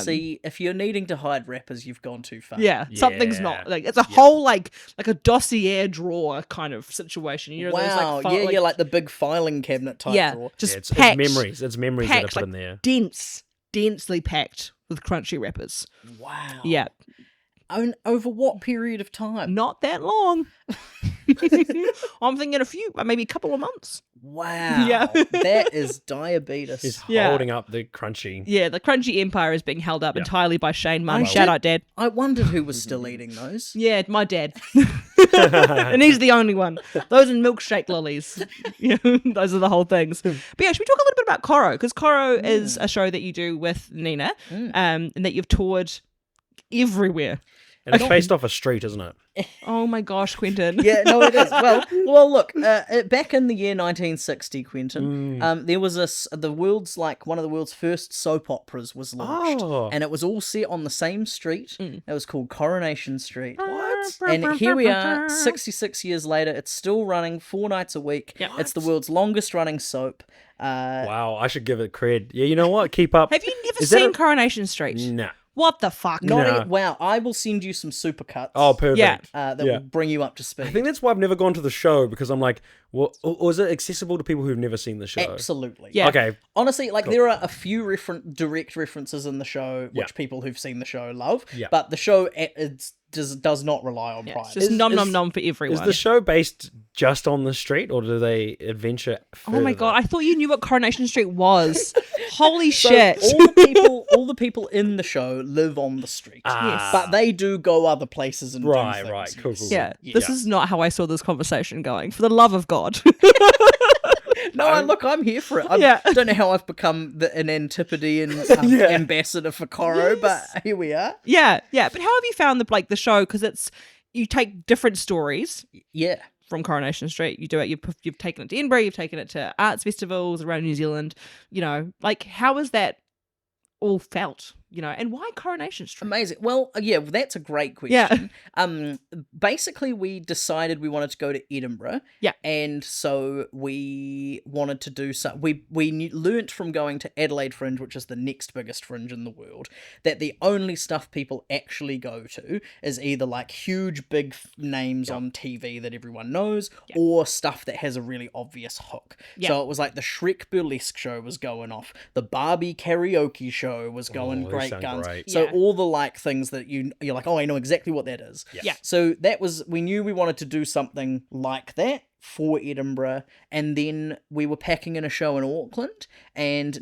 See, if you're needing to hide wrappers, you've gone too far. Yeah, something's Yeah. not like it's a whole like a dossier drawer kind of situation. You know, there's, Wow. like, Like the big filing cabinet type yeah, drawer. just It's packed, memories. It's memories that are packed, put like, in there. densely packed with crunchy wrappers. Wow. Yeah, Over what period of time? not that long. I'm thinking maybe a couple of months. Wow. Yeah. That is diabetes. He's Yeah. holding up the crunchy. Yeah, the crunchy empire is being held up entirely by Shane Munn. I Shout did- out, Dad. I wondered who was still eating those. Yeah, my dad. And he's the only one. Those and milkshake lollies. Yeah, those are the whole things. But yeah, should we talk a little bit about Coro? Because Coro is a show that you do with Nina and that you've toured everywhere. And it's based off a street, isn't it? Oh my gosh, Quentin. Yeah, no, it is. Well, look. Back in the year 1960, Quentin, there was one of the world's first soap operas was launched, Oh. and it was all set on the same street. It was called Coronation Street. What? And here we are, 66 years later. It's still running 4 nights a week. Yeah. It's the world's longest running soap. Wow, I should give it credit. Yeah, you know what? Keep up. Have you never Is that seen a- Coronation Street? Nah. What the fuck? Wow, I will send you some supercuts. Oh, perfect. Yeah. that Yeah. will bring you up to speed. I think that's why I've never gone to the show, because I'm like, well, or is it accessible to people who've never seen the show? Absolutely. Yeah. Okay. Honestly, like there are a few direct references in the show which Yeah. people who've seen the show love. Yeah. But the show it's does not rely on pride. It's just nom nom nom for everyone. Is the show based just on the street, or do they adventure further? Oh my god, I thought you knew what Coronation Street was. Holy So shit. all the people in the show live on the street. Ah. But they do go other places and do Right, things. right, cool, yes. cool. Yeah, Yeah. this is not how I saw this conversation going. For the love of God. No, I'm here for it. I don't know how I've become an Antipodean ambassador for Coro, but here we are. yeah. But how have you found the show? Because you take different stories Yeah. from Coronation Street. You do it. You've taken it to Edinburgh. You've taken it to arts festivals around New Zealand. How has that all felt? And why Coronation Street? Amazing. Well, that's a great question. Basically, we decided we wanted to go to Edinburgh. Yeah. And so we wanted to do so. We learnt from going to Adelaide Fringe, which is the next biggest fringe in the world, that the only stuff people actually go to is either huge big names on TV that everyone knows, or stuff that has a really obvious hook. Yeah. So it was like the Shrek burlesque show was going off, the Barbie karaoke show was going great guns. Great. So Yeah. all the things that you're like, oh, I know exactly what that is. Yeah. So we knew we wanted to do something like that for Edinburgh, and then we were packing in a show in Auckland, and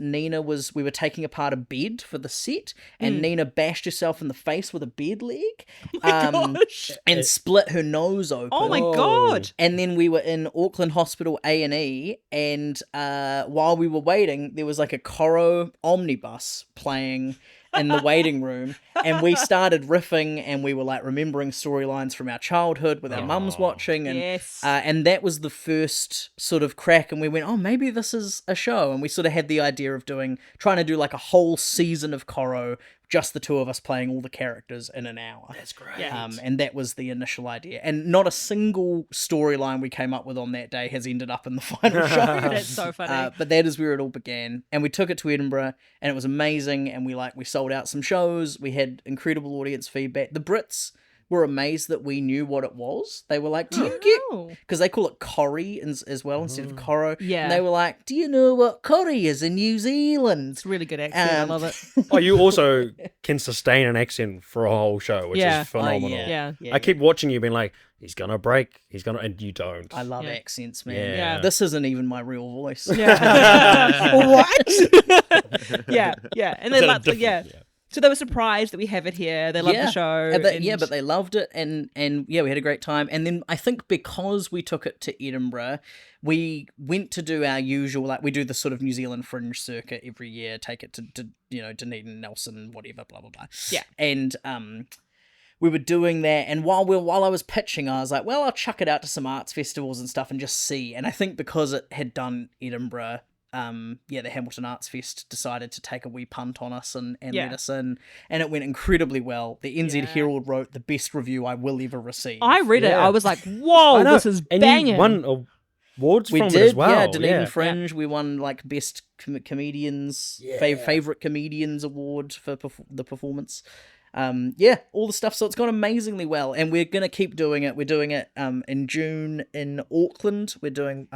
we were taking apart a bed for the set, and Nina bashed herself in the face with a bed leg, Gosh. and split her nose open. Oh my god. And then we were in Auckland Hospital A&E, and while we were waiting, there was a Coro omnibus playing in the waiting room, and we started riffing, and we were remembering storylines from our childhood with our mums watching, and Yes. and that was the first sort of crack, and we went, oh, maybe this is a show, and we sort of had the idea of trying to do a whole season of Coro, just the two of us playing all the characters in an hour. That's great. And that was the initial idea. And not a single storyline we came up with on that day has ended up in the final show. That's so funny. But that is where it all began. And we took it to Edinburgh, and it was amazing. And we sold out some shows. We had incredible audience feedback. The Brits were amazed that we knew what it was. They were like, do you get... Because they call it Corrie as well instead of Coro. Yeah. And they were like, do you know what Corrie is in New Zealand? It's a really good accent. I love it. Oh, you also can sustain an accent for a whole show, which is phenomenal. Yeah. I keep watching you being like, he's gonna break, and you don't. I love accents, man. Yeah. This isn't even my real voice. Yeah. What? yeah. And Is then that a different- So they were surprised that we have it here. They loved the show. But they loved it, and we had a great time. And then I think because we took it to Edinburgh, we went to do our usual, we do the sort of New Zealand fringe circuit every year, take it to Dunedin, Nelson, whatever, blah, blah, blah. Yeah. And we were doing that, and while I was pitching, I was like, well, I'll chuck it out to some arts festivals and stuff and just see. And I think because it had done Edinburgh, the Hamilton Arts Fest decided to take a wee punt on us and let us in, and it went incredibly well. The NZ Herald wrote the best review I will ever receive. I read it. Yeah. I was like, whoa, this is and banging. you won awards We from did, it as well. yeah, Dunedin Fringe. We won best comedians, favorite comedians award for the performance. All the stuff. So it's gone amazingly well, and we're gonna keep doing it. We're doing it in June in Auckland. We're doing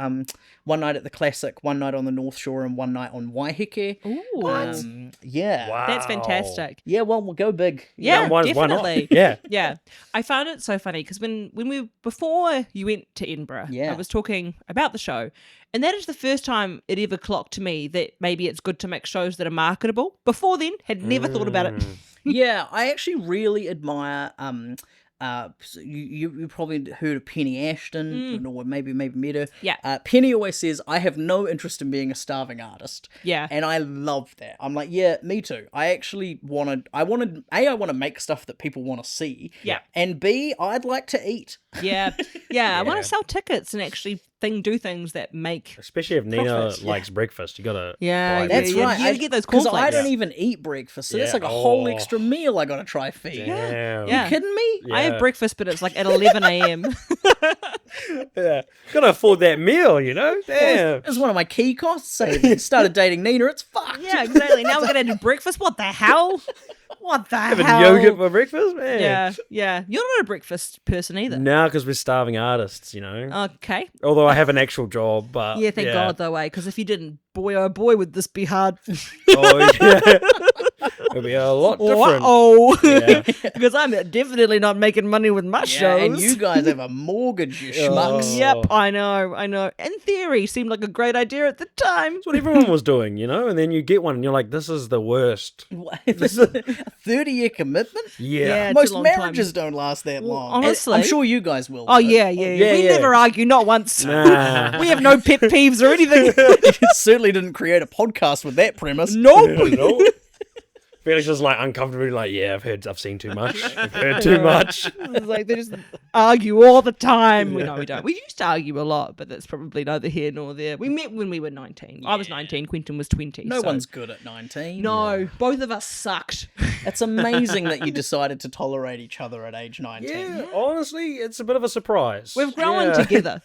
one night at the Classic, one night on the North Shore, and one night on Waiheke. Ooh. Yeah. Wow. That's fantastic. Yeah, well, we'll go big. Yeah, why not? definitely. Yeah. Yeah. I found it so funny because before you went to Edinburgh, Yeah. I was talking about the show, and that is the first time it ever clocked to me that maybe it's good to make shows that are marketable. Before then, had never thought about it. Yeah, I actually really admire. You probably heard of Penny Ashton, or maybe met her. Yeah. Penny always says, "I have no interest in being a starving artist." Yeah. and I love that. I'm like, yeah, me too. I actually I want to make stuff that people want to see. Yeah. and B, I'd like to eat. Yeah. I want to sell tickets and actually do things that make. Especially if Nina Profits, likes breakfast, you gotta. Yeah, buy That's it. right. You gotta get those because I cornflakes. don't even eat breakfast, so that's Yeah. like a whole Oh. extra meal I got to try feed. Damn. Yeah. You kidding me? Yeah. I have breakfast, but it's like at 11 a.m. Yeah. Gotta afford that meal, Damn. It's one of my key costs savings. Started dating Nina, it's fucked. Yeah, exactly. Now we're going to do breakfast. What the hell? What the Having hell? yogurt for breakfast, man. Yeah. You're not a breakfast person either. No, because we're starving artists, Okay. Although I have an actual job, but Yeah, thank God though, because if you didn't, boy oh boy, would this be hard. Oh, yeah. It'll be a lot different. Oh, Yeah. because I'm definitely not making money with my shows. And you guys have a mortgage, you schmucks. Yep, I know. In theory, seemed like a great idea at the time. That's what everyone was doing, and then you get one and you're like, this is the worst. This is a 30-year commitment? Yeah. it's a Most long marriages don't last that long. honestly- I'm sure you guys will. Oh, but yeah. We yeah. never argue, not once. Nah. We have no pet peeves or anything. You certainly didn't create a podcast with that premise. Nope. No. Felix is like uncomfortably like, yeah, I've seen too much. I've heard too much. It's like they just argue all the time. No, we don't. We used to argue a lot, but that's probably neither here nor there. We met when we were 19. I was 19, Quentin was 20. No so- one's good at 19. No, both of us sucked. It's amazing that you decided to tolerate each other at age 19. Yeah, honestly, it's a bit of a surprise. We've grown Yeah. together.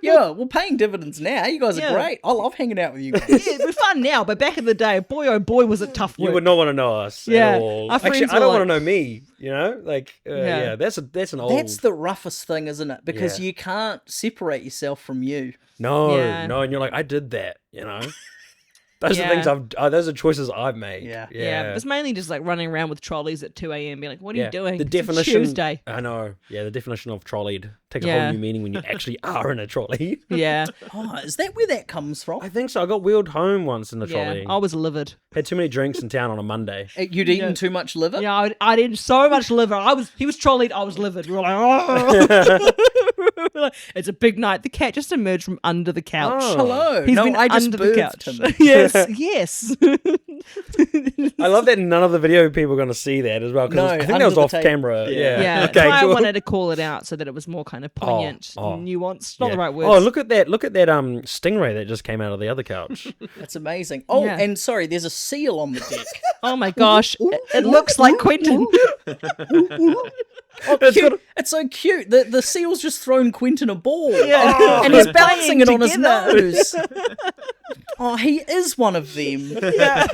Yeah, well, paying dividends now. You guys Yeah. are great. I love hanging out with you guys. Yeah, we're fun now, but back in the day, boy oh boy, was it tough You work. would not want to know us Yeah, at all. our Actually, friends I were don't want like- to know me, yeah, that's an old... That's the roughest thing, isn't it? Because Yeah. you can't separate yourself from you. No, Yeah. and you're like, I did that, Those are Yeah. things those are choices I've made. Yeah, it's mainly just like running around with trolleys at 2 a.m. being like, what are you doing? The It's a definition... Tuesday. I know, yeah, the definition of trolleyed takes a Yeah. whole new meaning when you actually are in a trolley. Yeah. Oh, is that where that comes from? I think so. I got wheeled home once in a Yeah. trolley. I was livid. Had too many drinks in town on a Monday. You'd eaten too much liver? Yeah, I'd eaten so much liver. He was trolleyed, I was livid. We were like, oh. It's a big night. The cat just emerged from under the couch. Oh. Hello. He's no, been I just under the birthed couch. him. Yes. I love that none of the video people are going to see that as well. 'Cause No, I think under that was the off table. camera. Yeah. Yeah, Okay, that's why cool. I wanted to call it out so that it was more kind of poignant, oh. nuanced. Not Yeah. the right word. Oh, look at that stingray that just came out of the other couch. That's amazing. Oh, Yeah. and sorry, there's a seal on the deck. Oh my gosh, it looks like Quentin. Oh, cute. It's so cute. The seal's just thrown Quentin a ball. Yeah. And he's They're balancing it playing on his together. nose. Oh, he is one of them. Yeah.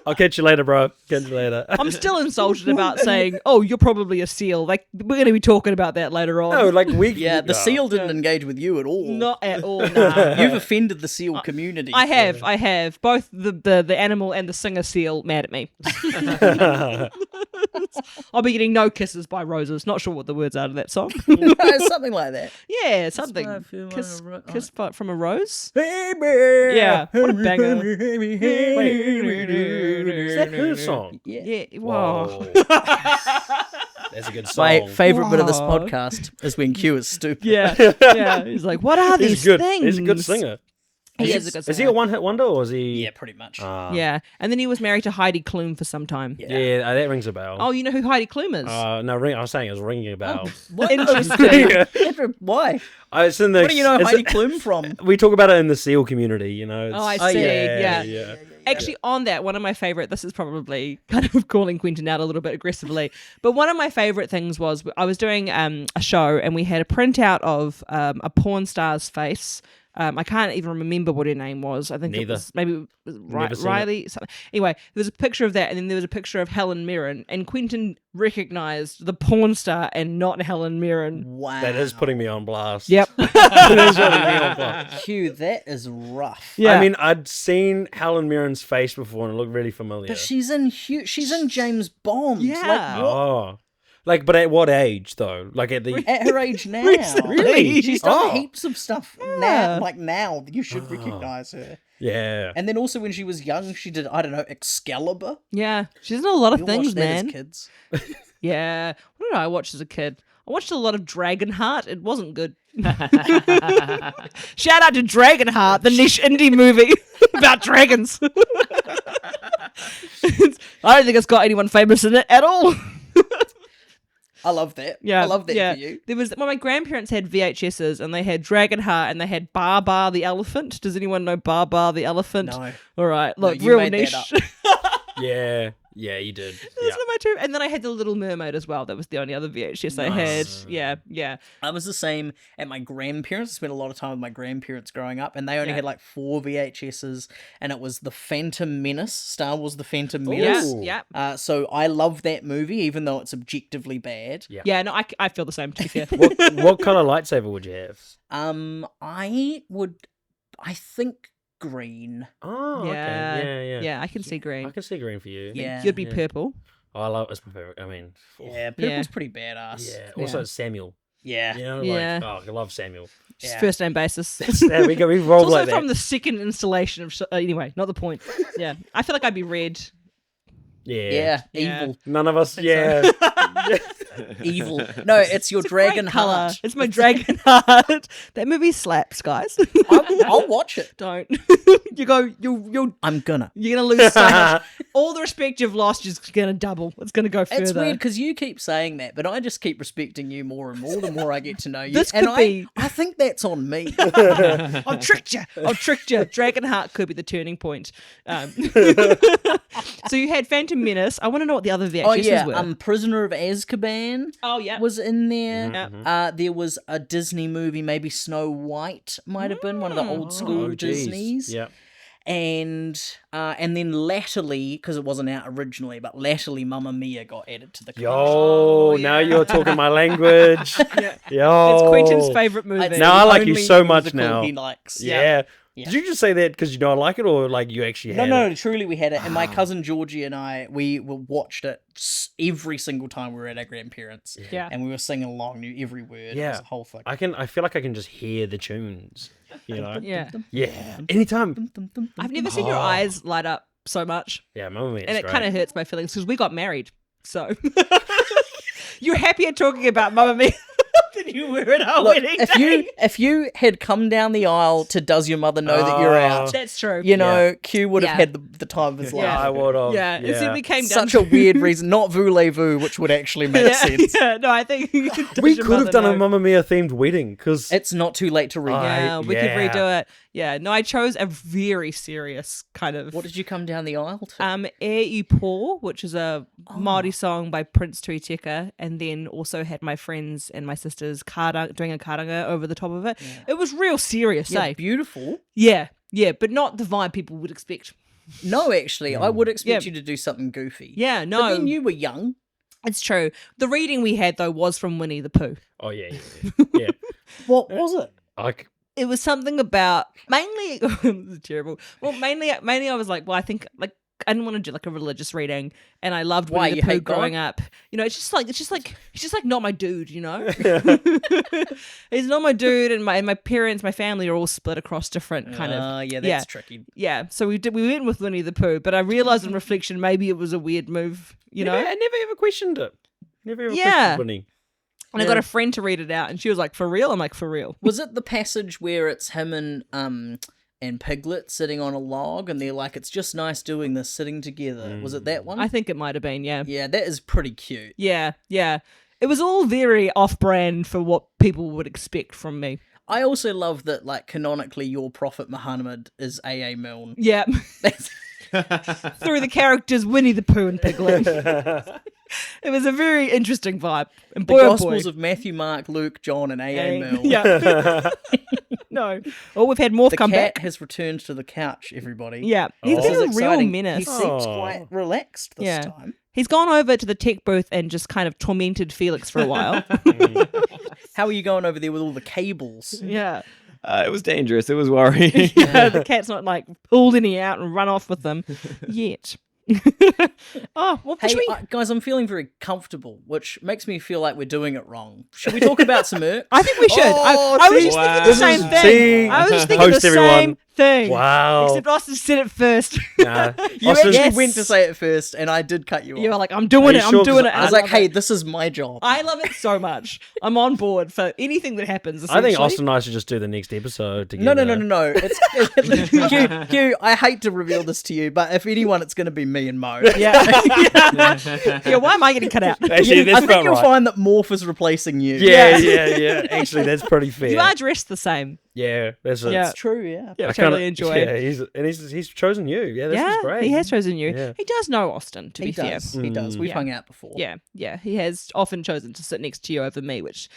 I'll catch you later, bro. Catch you later. I'm still insulted about saying, "Oh, you're probably a seal." Like we're going to be talking about that later on. No, like we. Yeah, the seal didn't engage with you at all. Not at all. Nah. You've offended the seal community. I have. Both the animal and the singer seal mad at me. I'll be getting no kisses by roses. Not sure what the words are to that song. Something like that. Yeah, why I something. feel like Kiss, a ro- kiss from a rose. Baby. Yeah, what a banger. Is that her song? Yeah. Whoa. Whoa. That's a good song. My favourite bit of this Wow. podcast is when Q is stupid. Yeah. He's like, what are these He's good. things? He's a good singer. He is a good Is he singer. a one-hit wonder or is he? Yeah, pretty much. Yeah, and then he was married to Heidi Klum for some time. Yeah, that rings a bell. Oh, you know who Heidi Klum is? No, I was saying it was ringing a bell. What? Interesting. Andrew, why? It's in the, Where do you know it's- Heidi Klum from? We talk about it in the SEAL community, it's- Oh, I see. yeah. Yeah. Actually, on that, one of my favorite, this is probably kind of calling Quentin out a little bit aggressively, but one of my favorite things was I was doing a show and we had a printout of a porn star's face. I can't even remember what her name was. I think Neither. it was maybe it was Never seen Riley. Something. Anyway, there was a picture of that, and then there was a picture of Helen Mirren, and Quentin recognized the porn star and not Helen Mirren. Wow. That is putting me on blast. Yep. That is putting me on blast. Q, that is rough. Yeah. I mean, I'd seen Helen Mirren's face before and it looked really familiar. But she's in James Bond. Yeah. Like, what? Oh. But at what age, though? Like at the... At her age now. Really? She's done Oh. heaps of stuff Yeah. now. You should recognise her. Yeah. And then also when she was young, she did, I don't know, Excalibur. Yeah. She's in a lot of You things, watched that man. as kids. Yeah. What did I watch as a kid? I watched a lot of Dragonheart. It wasn't good. Shout out to Dragonheart, the niche indie movie about dragons. I don't think it's got anyone famous in it at all. I love that. Yeah, I love that yeah. for you. There was my grandparents had VHSs and they had Dragonheart and they had Bar the elephant. Does anyone know Bar the elephant? No. All right, No, look, you real made that niche. Yeah. Yeah, you did. That's one of my two. And then I had the Little Mermaid as well. That was the only other VHS I had. Yeah. I was the same at my grandparents. I spent a lot of time with my grandparents growing up, and they only had like 4 VHSs, and it was The Phantom Menace, Star Wars The Phantom Menace. Ooh. Yeah. So I love that movie, even though it's objectively bad. Yeah. Yeah, no, I feel the same, to be fair. What kind of lightsaber would you have? I think green. Oh, Yeah. okay. Yeah. Yeah, I can see green. I can see green for you. Yeah. You'd be purple. Oh, I love it's my favorite. I mean, Yeah, purple's Yeah. pretty badass. yeah. Also, Samuel. Yeah. You know, Yeah. like, I love Samuel. Just Yeah. first name basis. There we go. We It's roll also like from that. the second installation of. Anyway, not the point. Yeah, I feel like I'd be red. Yeah. Yeah. Evil. None of us. Yeah. Evil. No, it's your dragon color. heart. It's my dragon heart. That movie slaps, guys. I'll watch it. Don't. You're I'm gonna. gonna lose so much. All the respect you've lost is gonna double. It's gonna go further. It's weird because you keep saying that, but I just keep respecting you more and more the more I get to know you. This and could be- I think that's on me. I've tricked you. I've tricked you. Dragon heart could be the turning point. So you had Phantom Menace. I want to know what the other VHSs Oh yeah, were. Prisoner of Azkaban Oh yeah. was in there. Yeah. There was a Disney movie, maybe Snow White might have been one of the old school Oh, geez. Disneys. Yeah. And then latterly, because it wasn't out originally, but latterly Mamma Mia got added to the collection. Yo, now you're talking my language. Yo. It's Quentin's favorite movie. It's Now I the like you only so much musical now. He likes. Yeah. Yeah. Did you just say that because you don't like it, or like you actually had No, it? truly we had it. And my cousin Georgie and I, we watched it every single time we were at our grandparents. Yeah. And we were singing along, knew every word. It Yeah. was a whole fucking... I feel like I can just hear the tunes. You know? Yeah. Yeah. Anytime. I've never seen your eyes light up so much. Yeah, Mamma Mia. And it kind of hurts my feelings because we got married. So you're happier talking about Mamma Mia than you were at our Look, wedding if day. you had come down the aisle to Does Your Mother Know That You're Out, That's true. you know, Q would have Yeah. had the time of his Yeah. life. I would have. Yeah, it simply came down Such a weird reason. Not voulez-vous, which would actually make sense. Yeah, no, I think We could have done a Mamma Mia themed wedding because It's not too late to read. Yeah, we could yeah. redo it. Yeah, no, I chose a very serious kind of. What did you come down the aisle to? Air You Pour, which is a Māori song by Prince Tuiteka, and then also had my friends and my sisters doing a karanga over the top of it. It was real serious, Yeah, eh? beautiful. Yeah, but not the vibe people would expect. No, actually, I would expect Yeah. you to do something goofy. Yeah, But no, then you were young. it's true. The reading we had though was from Winnie the Pooh. oh yeah. What was it? It was something about mainly this is terrible. Well, mainly I was like, well, I think like I didn't want to do like a religious reading, and I loved Why, Winnie the you Pooh hate God? growing up. You know, it's just like he's just like not my dude. You know, he's not my dude, and my parents, my family are all split across different kind of. Yeah, that's tricky. Yeah, so we went with Winnie the Pooh, but I realized in reflection maybe it was a weird move. You know, I never ever questioned it. Never ever Yeah. questioned Winnie. and I got a friend to read it out, and she was like, "For real?" I'm like, "For real." Was it the passage where it's him and Piglet sitting on a log, and they're like, "It's just nice doing this, sitting together." Was it that one? I think it might have been, yeah. Yeah, that is pretty cute. Yeah. It was all very off-brand for what people would expect from me. I also love that, like, canonically, your prophet Muhammad is A.A. Milne. Yeah. That's Through the characters Winnie the Pooh and Piglet. It was a very interesting vibe. And the boy, oh boy. Gospels of Matthew, Mark, Luke, John, and A.A. Milne. Yeah. No. Oh, we've had Morph The come cat back. has returned to the couch, everybody. Yeah. He's This is been a real exciting. menace. He seems quite relaxed this Yeah. time. He's gone over to the tech booth and just kind of tormented Felix for a while. How are you going over there with all the cables? Yeah. It was dangerous. It was worrying. Yeah, the cat's not like pulled any out and run off with them yet. Oh, well, Hey, should we? guys, I'm feeling very comfortable, which makes me feel like we're doing it wrong. Should we talk about some Irk? I think we should. Oh, I was see? just thinking Wow. the same This is- thing. see? I was just thinking Host the everyone. same thing. Wow. Except Austin said it first. Nah. You Austin- actually went to say it first, and I did cut you off. You were like, I'm doing Are it. you sure? I'm doing 'Cause it. I was love like, hey, it. this is my job. I love it so much. I'm on board for anything that happens. I think essentially. Austin and I should just do the next episode together. No. It's Q, I hate to reveal this to you, but if anyone, it's going to be me and Mo. Yeah. Yeah. Why am I getting cut out? Actually, I that's think about you'll right. find that Morph is replacing you. Yeah. Actually, that's pretty fair. You are dressed the same. Yeah, that's it. Yeah. It's true, yeah. Yeah, I which I really kinda- enjoy. Yeah, he's chosen you. Yeah, this is great. he has chosen you. Yeah. He does know Austin, to He be fair. does. He does. We've Yeah. hung out before. Yeah, he has often chosen to sit next to you over me, which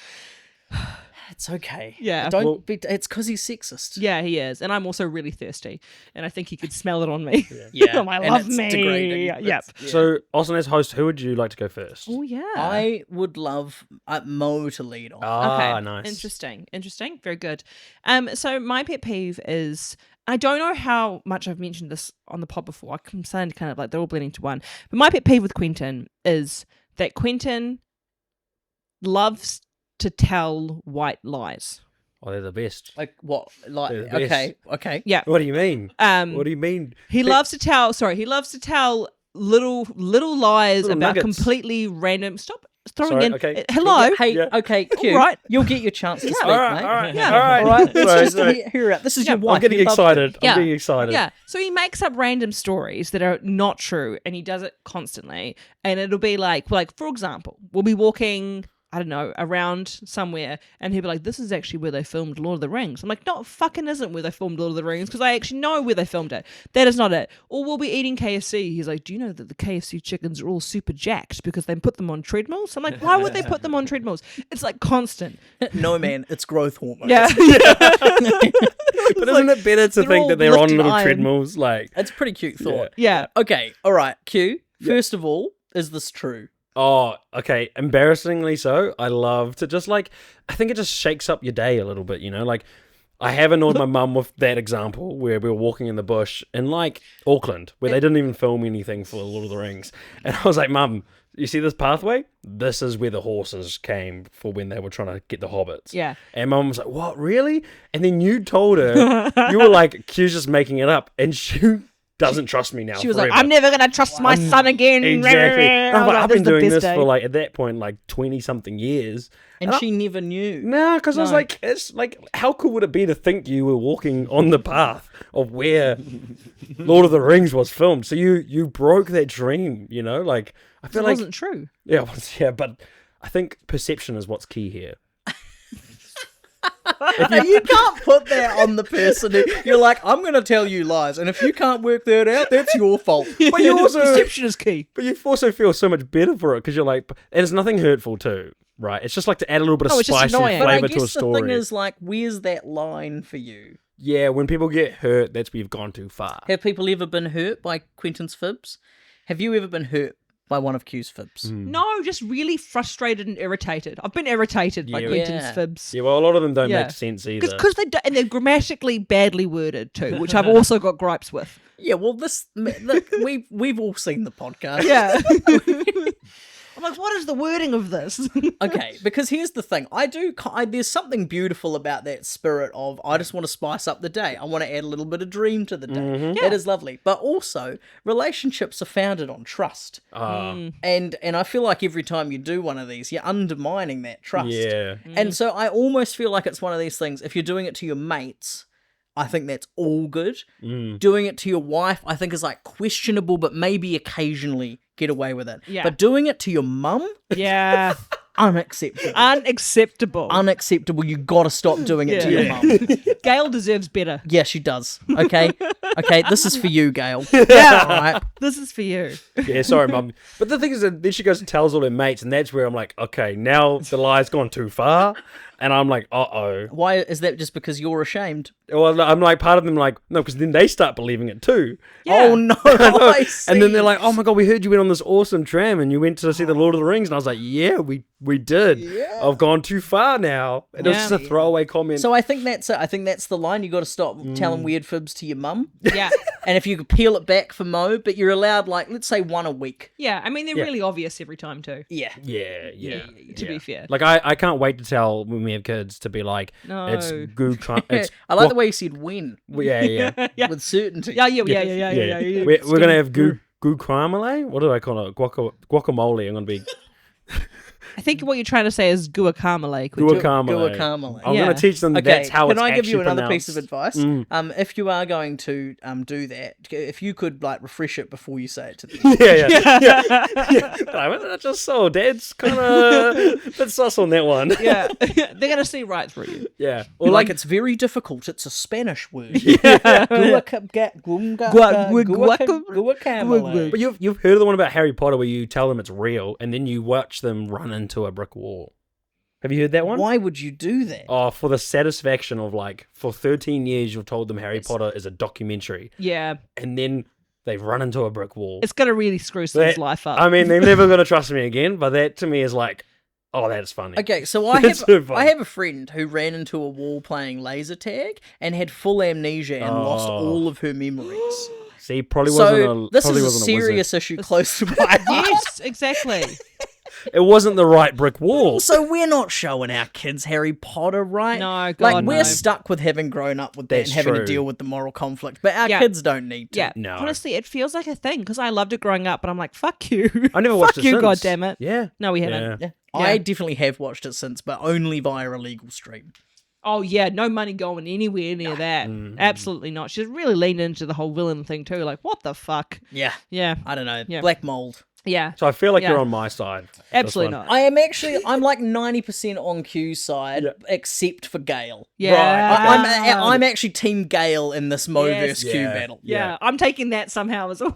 It's okay. Yeah. Don't be. It's because he's sexist. Yeah, he is. And I'm also really thirsty. And I think he could smell it on me. Yeah. I and love it's me. degrading. Yep. Yeah. So, Austin, as host, who would you like to go first? Oh, yeah. I would love Mo to lead off. Ah, Okay. nice. Interesting. Very good. So my pet peeve is, I don't know how much I've mentioned this on the pod before. I'm saying kind of like they're all blending to one. But my pet peeve with Quentin is that Quentin loves to tell white lies. Oh, they're the best. Like what? Like They're the best. okay. Yeah. What do you mean? What do you mean? He loves to tell little lies Little about nuggets. completely random. Stop throwing Sorry, in. okay. Hello. Hey, Yeah. okay, Q. right. You'll get your chance to speak, All right, mate. all right, Yeah. all right. All right, let's Sorry, just sorry. hear it out. This is your Yeah, wife. I'm getting You love excited. Yeah. I'm getting excited. Yeah. So he makes up random stories that are not true, and he does it constantly. And it'll be like for example, we'll be walking, I don't know, around somewhere, and he'll be like, "This is actually where they filmed Lord of the Rings." I'm like, "No, it fucking isn't where they filmed Lord of the Rings, because I actually know where they filmed it. That is not it." Or we'll be eating KFC. He's like, "Do you know that the KFC chickens are all super jacked because they put them on treadmills?" I'm like, "Why would they put them on treadmills?" It's like constant. it. No, man, it's growth hormone. Yeah. But isn't it better to they're think all that they're on lifted little iron. treadmills? Like, It's a pretty cute thought. Yeah. Okay, all right, Q. First of all, is this true? oh, okay, embarrassingly so. I love to just I think it just shakes up your day a little bit, you know? Like, I have annoyed my mum with that example where we were walking in the bush in Auckland, where they didn't even film anything for Lord of the Rings. And I was like, "Mum, you see this pathway? This is where the horses came for when they were trying to get the hobbits." Yeah. And Mum was like, "What, really?" And then you told her, you were like, "Q's just making it up." And she doesn't trust me now. She was forever. like, "I'm never gonna trust my son again." Exactly. I was like, I've "This been is the doing best this day." for at that point 20-something years. And she never knew. No, because I was No. like, it's how cool would it be to think you were walking on the path of where Lord of the Rings was filmed? So you broke that dream, you know? I feel It like wasn't true. yeah, but I think perception is what's key here. You can't put that on the person. You're like, I'm going to tell you lies, and if you can't work that out, that's your fault. But you also Perception is key. But you also feel so much better for it because you're like, and it's nothing hurtful too, right? It's just to add a little bit of Oh, it's just spice and annoying. But I flavor to a guess the story. thing is, where's that line for you? Yeah, when people get hurt, that's where you've gone too far. Have people ever been hurt by Quentin's fibs? Have you ever been hurt by one of Q's fibs? No, just really frustrated and irritated. I've been irritated by Yeah. Quentin's Yeah. fibs. Yeah, well, a lot of them don't Yeah. make sense either. Because and they're grammatically badly worded too, which I've also got gripes with. Yeah, well, look, we've all seen the podcast. Yeah. I'm like, what is the wording of this? Okay, because here's the thing. There's something beautiful about that spirit of, I just want to spice up the day. I want to add a little bit of dream to the day. Mm-hmm. That is lovely. But also, relationships are founded on trust. And I feel like every time you do one of these, you're undermining that trust. yeah. And so I almost feel like it's one of these things, if you're doing it to your mates, I think that's all good. Doing it to your wife, I think is questionable, but maybe occasionally get away with it. Yeah. But doing it to your mum, Yeah. unacceptable. Unacceptable. Unacceptable. You got to stop doing it to your Yeah. mum. Gail deserves better. Yeah, she does. Okay. Okay, this is for you, Gail. Yeah. All right. This is for you. Yeah, sorry, Mum. But the thing is that then she goes and tells all her mates, and that's where I'm like, okay, now the lie's gone too far. And I'm like, uh-oh. Why is that? Just because you're ashamed? Well, I'm part of them no, because then they start believing it too. Yeah. Oh no! I see. And then they're like, oh my God, we heard you went on this awesome tram and you went to see the Lord of the Rings. And I was like, yeah, we did. Yeah. I've gone too far now. And it was Yeah. just a throwaway comment. So I think that's the line. You got to stop telling weird fibs to your mum. Yeah. And if you could peel it back for Mo, but you're allowed let's say one a week. Yeah. I mean, they're Yeah. really obvious every time too. Yeah. yeah. To be fair. Like, I can't wait to tell when we have kids to be like, No. it's goo. It's I like the way you said when yeah. Yeah. with certainty. Yeah. We're gonna have goo guacamole. What do I call it? Guacamole. I'm gonna be I think what you're trying to say is guacamole. guacamole. Guacamole. I'm Yeah. gonna teach them Okay, that's how can it's I give you actually another piece of pronounced. advice? If you are going to do that, if you could refresh it before you say it to them. Yeah. That's just so. Dad's kind of bit sus on that one. Yeah. They're going to see right through you. Yeah. Or Like it's very difficult. It's a Spanish word. Guacamole. But you've heard of the one about Harry Potter where you tell them it's real and then you watch them run into a brick wall. Have you heard that one? Why would you do that? Oh, for the satisfaction of like, for 13 years you've told them Harry Potter is a documentary, Yeah. and then they've run into a brick wall. It's going to really screw someone's life up. I mean, they're never going to trust me again, but that to me is like, oh, that's funny. Okay, so I That's have so funny. I have a friend who ran into a wall playing laser tag and had full amnesia and lost all of her memories. See, probably wasn't So a this probably is a wasn't a wizard. serious issue close to my heart. Yes, exactly. It wasn't the right brick wall. So we're not showing our kids Harry Potter, right? No, God, like we're no. stuck with having grown up with that That's and having to true. deal with the moral conflict, but our Yeah. kids don't need to. Yeah. No. Honestly, it feels like a thing because I loved it growing up, but I'm like, fuck you. I never watched Fuck it you, since. God damn it. Yeah. No, we haven't. Yeah. Yeah. I definitely have watched it since, but only via a legal stream. Oh, yeah. No money going anywhere near that. Absolutely not. She's really leaned into the whole villain thing too. Like, what the fuck? Yeah. Yeah. I don't know. Yeah. Black mold. Yeah. So I feel like Yeah. you're on my side. Absolutely This one. not. I'm like 90% on Q's side, except for Gale. Yeah. Right, I'm actually Team Gale in this Mo Yes. versus Q Yeah. battle. Yeah, I'm taking that somehow as a win.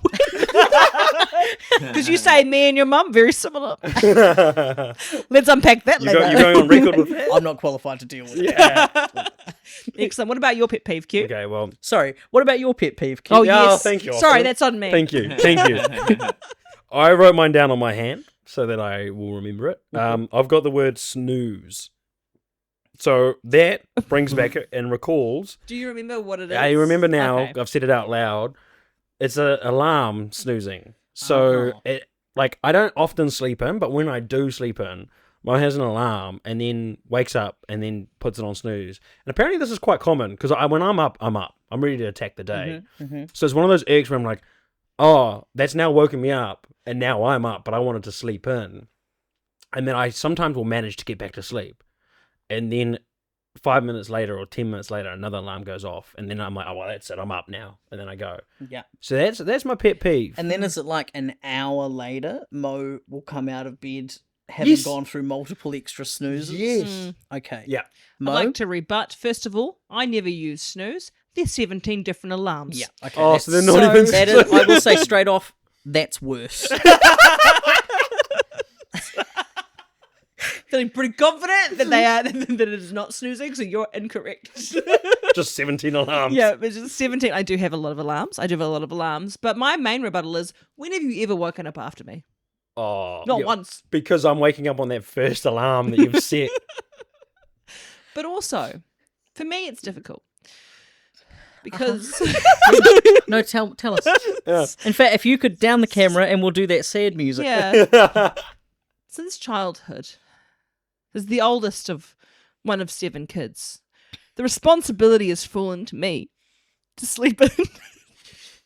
Because you say me and your mum very similar. Let's unpack that later. You're going on record with that? I'm not qualified to deal with it. Yeah. Excellent. What about your pet peeve, Q? Okay, well, Sorry, what about your pet peeve, Q? Oh, Yeah, yes. thank you, Sorry, Austin. that's on me. thank you. Thank you. I wrote mine down on my hand so that I will remember it. I've got the word snooze. So that brings back and recalls. Do you remember what it is? I remember now, Okay. I've said it out loud. It's an alarm snoozing. So it like I don't often sleep in, but when I do sleep in, mine has an alarm and then wakes up and then puts it on snooze. And apparently this is quite common because when I'm up, I'm up. I'm ready to attack the day. So it's one of those irks where I'm like, oh, that's now woken me up and now I'm up, but I wanted to sleep in. And then I sometimes will manage to get back to sleep. And then 5 minutes later or 10 minutes later, another alarm goes off. And then I'm like, oh, well, that's it. I'm up now. And then I go. Yeah. So that's my pet peeve. And then is it like an hour later, Mo will come out of bed having Yes. gone through multiple extra snoozes? Yes. Okay. Yeah. Mo? I'd like to rebut. First of all, I never use snooze. There's 17 different alarms. Yeah. Okay. Oh, that's- so they're not even that is, I will say straight off, that's worse. Feeling pretty confident that they are that it is not snoozing, so you're incorrect. Just 17 alarms. Yeah, it's just 17. I do have a lot of alarms. But my main rebuttal is, when have you ever woken up after me? Oh, Not yeah, once. Because I'm waking up on that first alarm that you've set. But also, for me, it's difficult. Because No, tell us. Yeah. In fact, if you could down the camera and we'll do that sad music. yeah, since childhood, as the oldest of one of 7 kids, the responsibility has fallen to me to sleep in.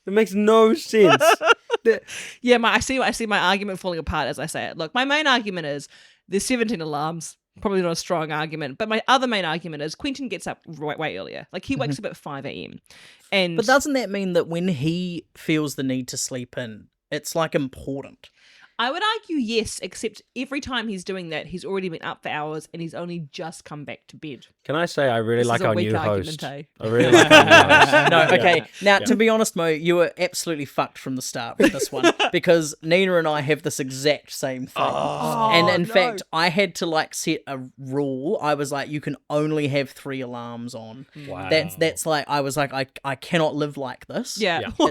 It makes no sense. Yeah, I see my argument falling apart as I say it. Look, my main argument is there's 17 alarms. Probably not a strong argument, but my other main argument is Quentin gets up way earlier. Like he wakes up at 5 a.m. And But doesn't that mean that when he feels the need to sleep in, it's like important? I would argue yes, except every time he's doing that, he's already been up for hours and he's only just come back to bed. Can I say I really This like is a our weak new argument, host? eh? I really like our new host. No, okay. Yeah. Now, to be honest, Mo, you were absolutely fucked from the start with this one because Nina and I have this exact same thing. And in fact, I had to like set a rule. I was like, you can only have 3 alarms on. Wow. That's like, I was like, I cannot live like this. Yeah. Yeah.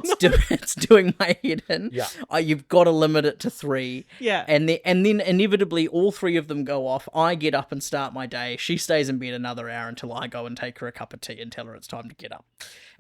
It's doing my head in. Yeah. You've got to limit it to 3. Yeah. And then inevitably all 3 of them go off. I get up and start my day. She stays in bed another hour until I go and take her a cup of tea and tell her it's time to get up.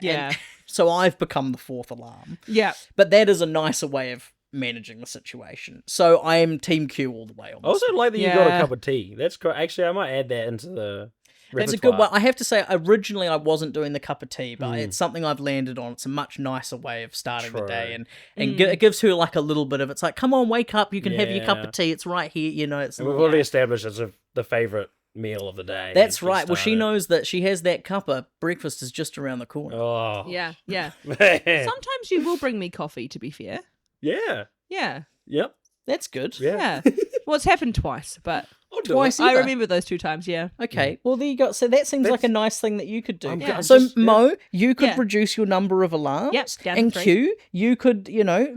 Yeah. And so I've become the 4th alarm. Yeah. But that is a nicer way of managing the situation. So I am Team Q all the way on I this. also like that you got a Yeah. cup of tea. That's great. Actually, I might add that into the It's a repertoire. good one. I have to say, originally I wasn't doing the cup of tea, but it's something I've landed on. It's a much nicer way of starting the True. day, and it gives her like a little bit of. It's like, come on, wake up! You can have your cup Yeah. of tea. It's right here. You know, it's. And we've already established it's the favourite meal of the day. That's We right. Well, she started. knows that she has that cuppa. Breakfast is just around the corner. Oh. Yeah. Yeah. Man. Sometimes you will bring me coffee, to be fair. Yeah. Yeah. Yep. That's good. Yeah. Yeah. Well, it's happened twice, but I'll do Twice. it. I Either. remember those 2 times, yeah. Okay. Well, there you go. So that seems like a That's- nice thing that you could do. I'm Yeah. So just- Mo, you could Yeah. reduce your number of alarms. Yep, down to And 3. Q, you could,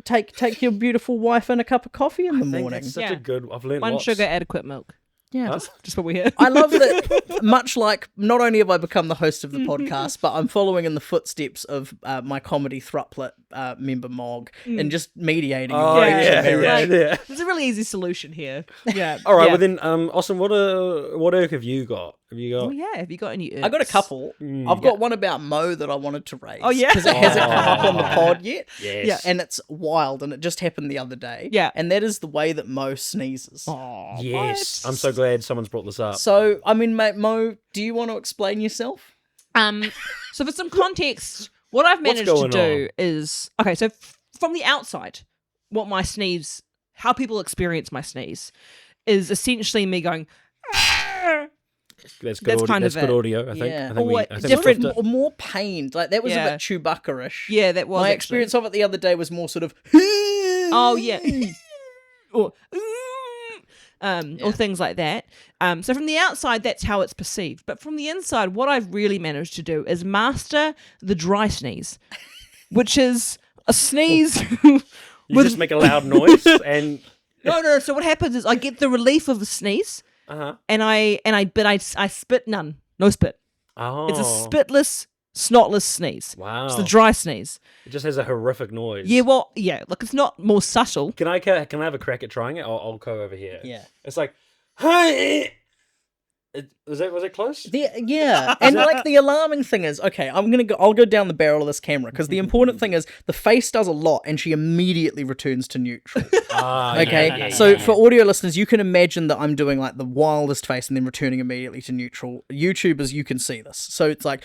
take your beautiful wife and a cup of coffee in the I think morning. that's such Yeah. a good. I've learned 1 lots. sugar, adequate milk. Yeah. Just what we hear. I love that, much like, not only have I become the host of the podcast, but I'm following in the footsteps of my comedy thrupplet member Mog and just mediating. Oh, yeah. There's a really easy solution here. Yeah. All right, yeah. well then, Austin, what Irk have you got? Have you got? Oh, yeah. Have you got any I got a irks? couple. I've got one about Mo that I wanted to raise. Oh, yeah? Because it hasn't come up on the pod yet. Yes. Yeah. And it's wild, and it just happened the other day. Yeah. And that is the way that Mo sneezes. Oh, Yes. what? I'm so glad someone's brought this up. So, I mean, mate, Mo, do you want to explain yourself? So for some context, what I've managed to going do on? is okay. So from the outside, what my sneeze, how people experience my sneeze, is essentially me going. That's good. That's audio. kind That's of good it. audio. I think. Yeah. I think Or we. I think different- we left it. More pained. Like, that was Yeah. a bit Chewbacca-ish. Yeah, that was My actually- experience of it the other day was more sort of. Oh yeah, or things like that. So from the outside, that's how it's perceived. But from the inside, what I've really managed to do is master the dry sneeze, which is a sneeze. You just make a loud noise and. No. So what happens is I get the relief of a sneeze, and I spit none, no spit. Oh. It's a spitless, snotless sneeze. Wow. It's the dry sneeze. It just has a horrific noise. Yeah, well, yeah. Look, it's not more subtle. Can I have a crack at trying it? I'll go over here. Yeah. It's like, hey. Was it close? Yeah, and like the alarming thing is, okay, I'll go down the barrel of this camera because the important thing is the face does a lot and she immediately returns to neutral. Okay, yeah, so yeah. for audio listeners, you can imagine that I'm doing like the wildest face and then returning immediately to neutral. YouTubers, you can see this, so it's like,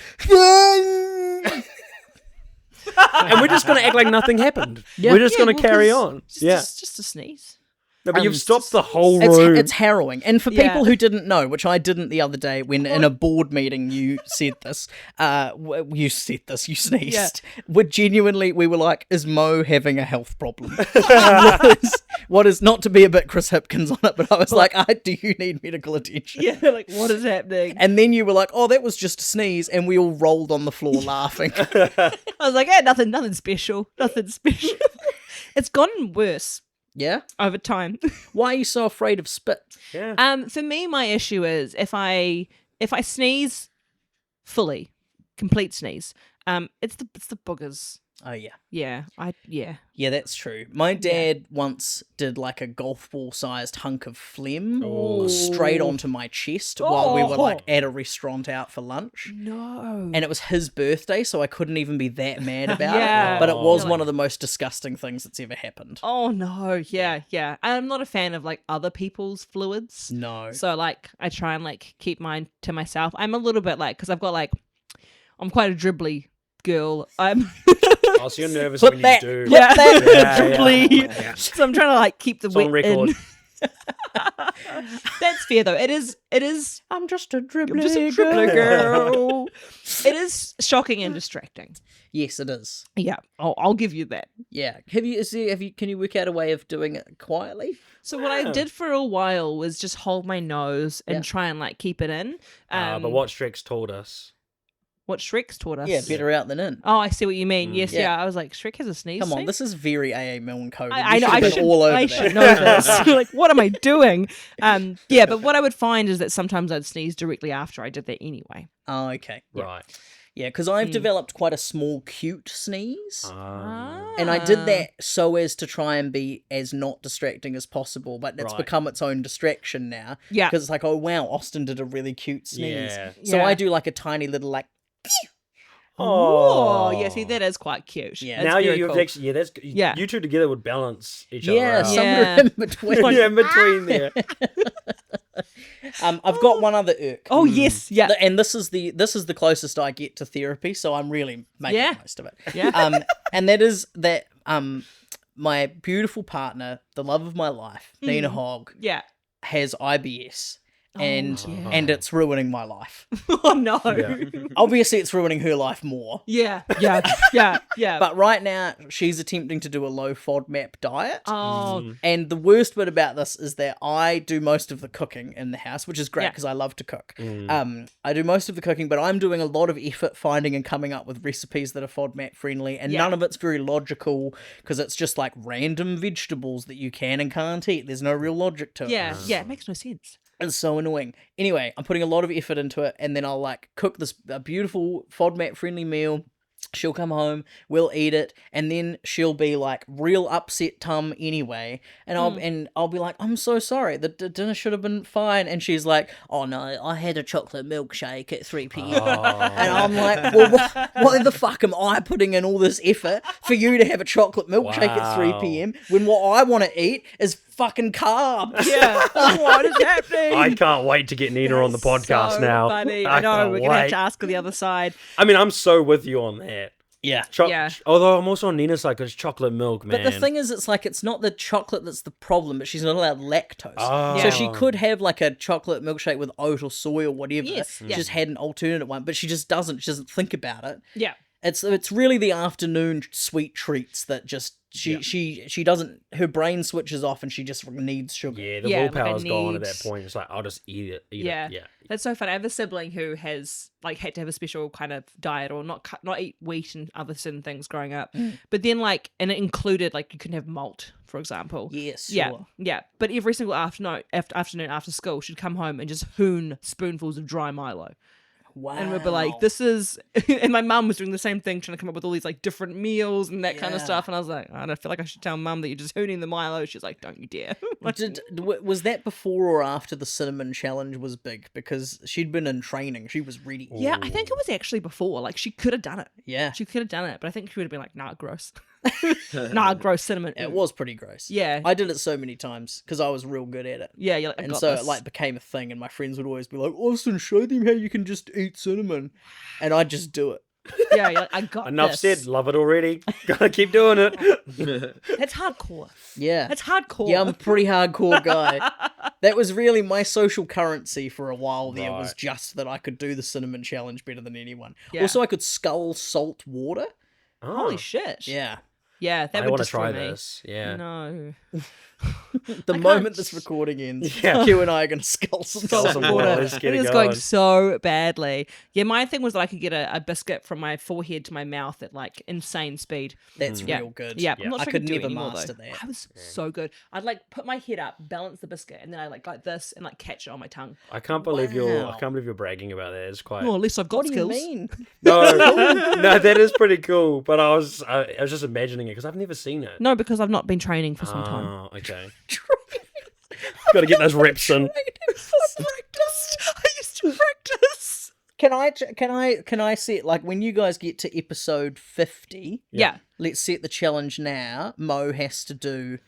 And we're just gonna act like nothing happened. We're just gonna carry on. Just a sneeze. No, but you've it's stopped just- the whole room. It's harrowing. And for Yeah. people who didn't know, which I didn't the other day when in a board meeting you said this, you sneezed. We were like, is Mo having a health problem? what is not to be a bit Chris Hipkins on it, but I was like, do you need medical attention? Yeah, like what is happening? And then you were like, oh, that was just a sneeze, and we all rolled on the floor laughing. I was like, nothing special. Nothing special. It's gotten worse Yeah? over time. Why are you so afraid of spit? Yeah. For me, my issue is if I sneeze fully, complete sneeze, it's the boogers. Oh, yeah. Yeah, Yeah, that's true. My dad once did like a golf ball sized hunk of phlegm straight onto my chest while we were like at a restaurant out for lunch. No. And it was his birthday, so I couldn't even be that mad about Yeah. it. But it was You're one of the most disgusting things that's ever happened. Oh no, yeah. I'm not a fan of like other people's fluids. No. So like I try and like keep mine to myself. I'm a little bit like because I'm quite a dribbly girl. Oh, so you're nervous Flip when that. you do. Yeah. Yeah, yeah. So I'm trying to like keep the It's on wet record. in. That's fair though. It is. I'm just a I'm dribbling just a dribbler girl. It is shocking and distracting. Yes, it is. Yeah, I'll give you that. Yeah. Can you work out a way of doing it quietly? So what I did for a while was just hold my nose and try and like keep it in. But what Shrek's taught us. What Shrek's taught us. Yeah, better out than in. Oh, I see what you mean. Yes, Yeah. I was like, Shrek has a sneeze. Come on, thing? this is very AA Milne code. I know. I should have been all over I that. should know this. Like, what am I doing? Yeah, but what I would find is that sometimes I'd sneeze directly after I did that anyway. Oh, okay. Right. Yeah, because I've developed quite a small, cute sneeze. Ah. And I did that so as to try and be as not distracting as possible, but it's Right. become its own distraction now. Yeah. Because it's like, oh, wow, Austin did a really cute sneeze. Yeah. So Yeah. I do like a tiny little, like, Oh, yeah. See, that is quite cute. Yeah. That's Now very you've cool. actually, that's Yeah. you two together would balance each yeah, other out. somewhere in between. Yeah, in between there. I've got one other irk. Oh yes, yeah. And this is the closest I get to therapy, so I'm really making Yeah. the most of it. Yeah. And that is that my beautiful partner, the love of my life, Nina Hogg, Yeah. has IBS. And yeah. and it's ruining my life. Oh no. Obviously, it's ruining her life more. Yeah. But right now, she's attempting to do a low FODMAP diet. Oh. And the worst bit about this is that I do most of the cooking in the house, which is great Yeah. because I love to cook. I do most of the cooking, but I'm doing a lot of effort finding and coming up with recipes that are FODMAP friendly, and Yeah. none of it's very logical because it's just like random vegetables that you can and can't eat. There's no real logic to it. Yeah. Yeah. It makes no sense. It's so annoying. Anyway, I'm putting a lot of effort into it, and then I'll like cook this beautiful FODMAP friendly meal. She'll come home, we'll eat it, and then she'll be like real upset tum anyway, and I'll be like, I'm so sorry, the dinner should have been fine, and she's like, oh no, I had a chocolate milkshake at 3 p.m. And I'm like, well, what the fuck am I putting in all this effort for you to have a chocolate milkshake at 3 p.m. when what I want to eat is fucking carbs? Yeah. What is happening? I can't wait to get Nina on the podcast so now. Funny. I know, can't we're going to have wait. to ask her the other side. I mean, I'm so with you on that. Yeah. Yeah. Although I'm also on Nina's side because chocolate milk, man. But the thing is, it's not the chocolate that's the problem, but she's not allowed lactose. Oh. So she could have like a chocolate milkshake with oat or soy or whatever. Yes, She yeah. just had an alternate one, but she just doesn't. She doesn't think about it. Yeah. It's really the afternoon sweet treats that just she doesn't, her brain switches off and she just needs sugar. Yeah, the Yeah, like, willpower's I gone at need- that point. It's like, I'll just eat it. Yeah. Yeah. That's so funny. I have a sibling who has like had to have a special kind of diet or not eat wheat and other certain things growing up. But then like, and it included like you couldn't have malt, for example. Yes, Yeah, sure. yeah. But every single afternoon after school, she'd come home and just hoon spoonfuls of dry Milo. Wow. And we'd be like, this is, and my mum was doing the same thing, trying to come up with all these like different meals and that kind of Yeah. stuff. And I was like, I don't feel like I should tell mum that you're just hooning the Milo. She's like, don't you dare. Was that before or after the cinnamon challenge was big? Because she'd been in training. She was ready. Yeah, I think it was actually before. Like she could have done it. Yeah. She could have done it, but I think she would have been like, nah, gross. Nah, gross cinnamon. It was pretty gross. Yeah. I did it so many times because I was real good at it. Yeah, you're like, I And got so this. it like became a thing, and my friends would always be like, Austin, show them how you can just eat cinnamon. And I'd just do it. yeah, you're like, I got Enough this. said. Love it already. Gotta keep doing it. That's hardcore. Yeah. That's hardcore. Yeah, I'm a pretty hardcore guy. That was really my social currency for a while there, was Right. just that I could do the cinnamon challenge better than anyone. Yeah. Also, I could scull salt water. Holy Oh, shit. Yeah. Yeah, that I would want to destroy try me. this. Yeah. No. The I moment can't- this recording ends, Yeah. Q and I are going to scull some Scull salt some water. water. Let's get It it is going going. so badly. Yeah, my thing was that I could get a biscuit from my forehead to my mouth at like insane speed. That's Yeah. real good. Yeah, I'm not I sure could do it never anymore, master though. that. I was so good. I'd like put my head up, balance the biscuit, and then I like this and like catch it on my tongue. I can't believe Wow. I can't believe you're bragging about that. It's quite. Oh, at least I've got What do you skills. mean? No, no, that is pretty cool. But I was just imagining it because I've never seen it. No, because I've not been training for some time. Oh, okay. Got to get those reps in. I used to practice. Can I set, like, when you guys get to episode 50, Yeah. let's set the challenge now. Mo has to do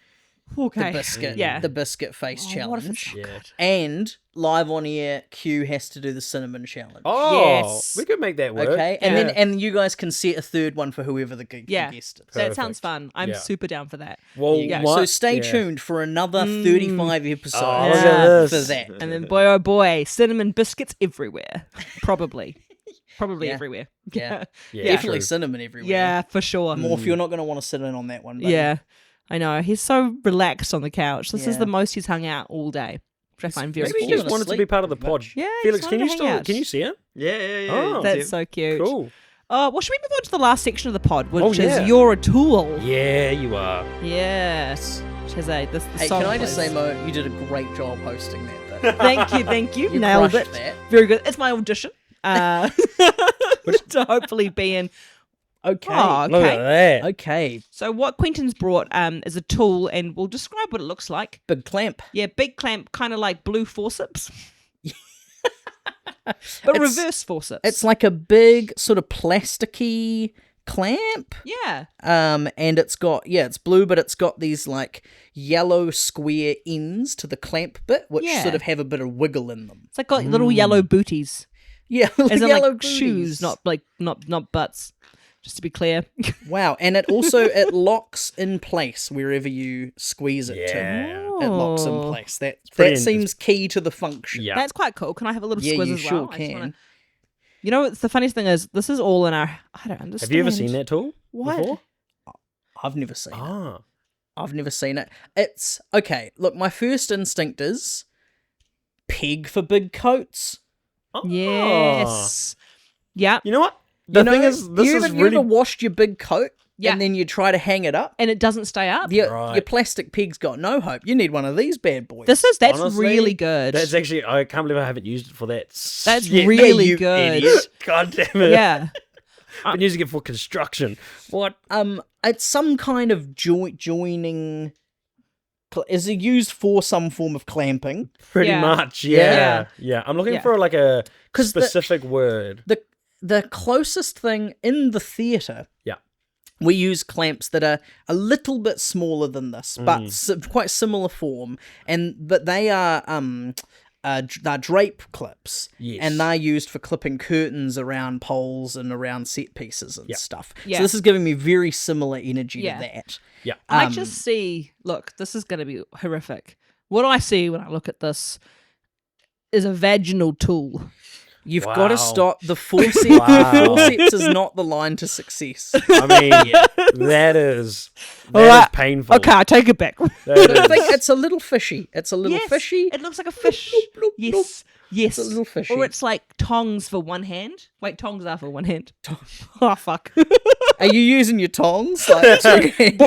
Okay. the biscuit, Yeah. the biscuit face Oh, what if it's challenge. so Yeah. good? And live on air, Q has to do the cinnamon challenge. Oh, Yes. we could make that work. Okay, and Yeah. then you guys can set a third one for whoever the Yeah. guest is. That sounds Perfect. fun. I'm Yeah. super down for that. Well, Yeah. what? So stay Yeah. tuned for another 35 episodes Oh, look at for this. that. And then boy oh boy, cinnamon biscuits everywhere. Probably. Probably Yeah. everywhere. Yeah. Yeah, Definitely true. cinnamon everywhere. Yeah, for sure. Morph, you're not going to want to sit in on that one. Buddy. Yeah. I know. He's so relaxed on the couch. This is Yeah. the most he's hung out all day, which I find very Maybe he cute. just wanted to be part of the pod. Yeah, he Felix, just can wanted you to hang out. can you see it? Yeah. Oh. That's so cute. Cool. Well, should we move on to the last section of the pod, which Oh, yeah. is You're a Tool? Yeah, you are. Yes. Which has the Hey, song can I just plays. say, Mo, you did a great job hosting that. Though. Thank you. You Nailed it. crushed that. Very good. It's my audition. To hopefully be in. Okay. Oh, Look at okay. that. Okay. So what Quentin's brought is a tool, and we'll describe what it looks like. Big clamp. Yeah, big clamp, kind of like blue forceps. But It's- reverse forceps. It's like a big sort of plasticky clamp. Yeah. And it's got, it's blue, but it's got these like yellow square ends to the clamp bit, which Yeah. sort of have a bit of wiggle in them. It's like got little yellow booties. Yeah, As in yellow like shoes, booties. not butts. Just to be clear. Wow, and it also it locks in place wherever you squeeze it Yeah. to. It locks in Oh. place. That pretty seems key to the function. Yeah. That's quite cool. Can I have a little Yeah, squiz you as sure well? I just can. wanna- You know, the funniest thing is, this is all in our. I don't understand. Have you ever seen that tool What? before? I've never seen it. Ah. I've never seen it. It's okay. Look, my first instinct is peg for big coats. Oh. Yes. Yeah. You know what? The thing is, this you is ever, really... you ever washed your big coat Yeah. and then you try to hang it up? And it doesn't stay up. Your plastic peg's got no hope. You need one of these bad boys. That's Honestly, really good. That's actually, I can't believe I haven't used it for that. That's yet. really you good. idiot. God damn it. Yeah. I've been using it for construction. What? It's some kind of joining. Is it used for some form of clamping? Pretty Yeah. much, Yeah. yeah. I'm looking Yeah. for like a 'Cause specific word. The closest thing in the theatre, Yeah. we use clamps that are a little bit smaller than this, but quite similar form, but they are they're drape clips, Yes. and they're used for clipping curtains around poles and around set pieces and stuff. Yeah. So this is giving me very similar energy Yeah. to that. Yeah. I just see, look, this is going to be horrific. What I see when I look at this is a vaginal tool. You've Wow. got to stop the forceps. Wow. Forceps is not the line to success. I mean, that is Alright. painful. Okay, I take it back. That I is- think it's a little fishy. It's a little Yes, fishy. It looks like a fish. bloop, Yes. Yes. It's a little fishy. Or it's like tongs for one hand. Wait, tongs are for one hand. Oh, fuck. Are you using your tongs? Like, two-handed?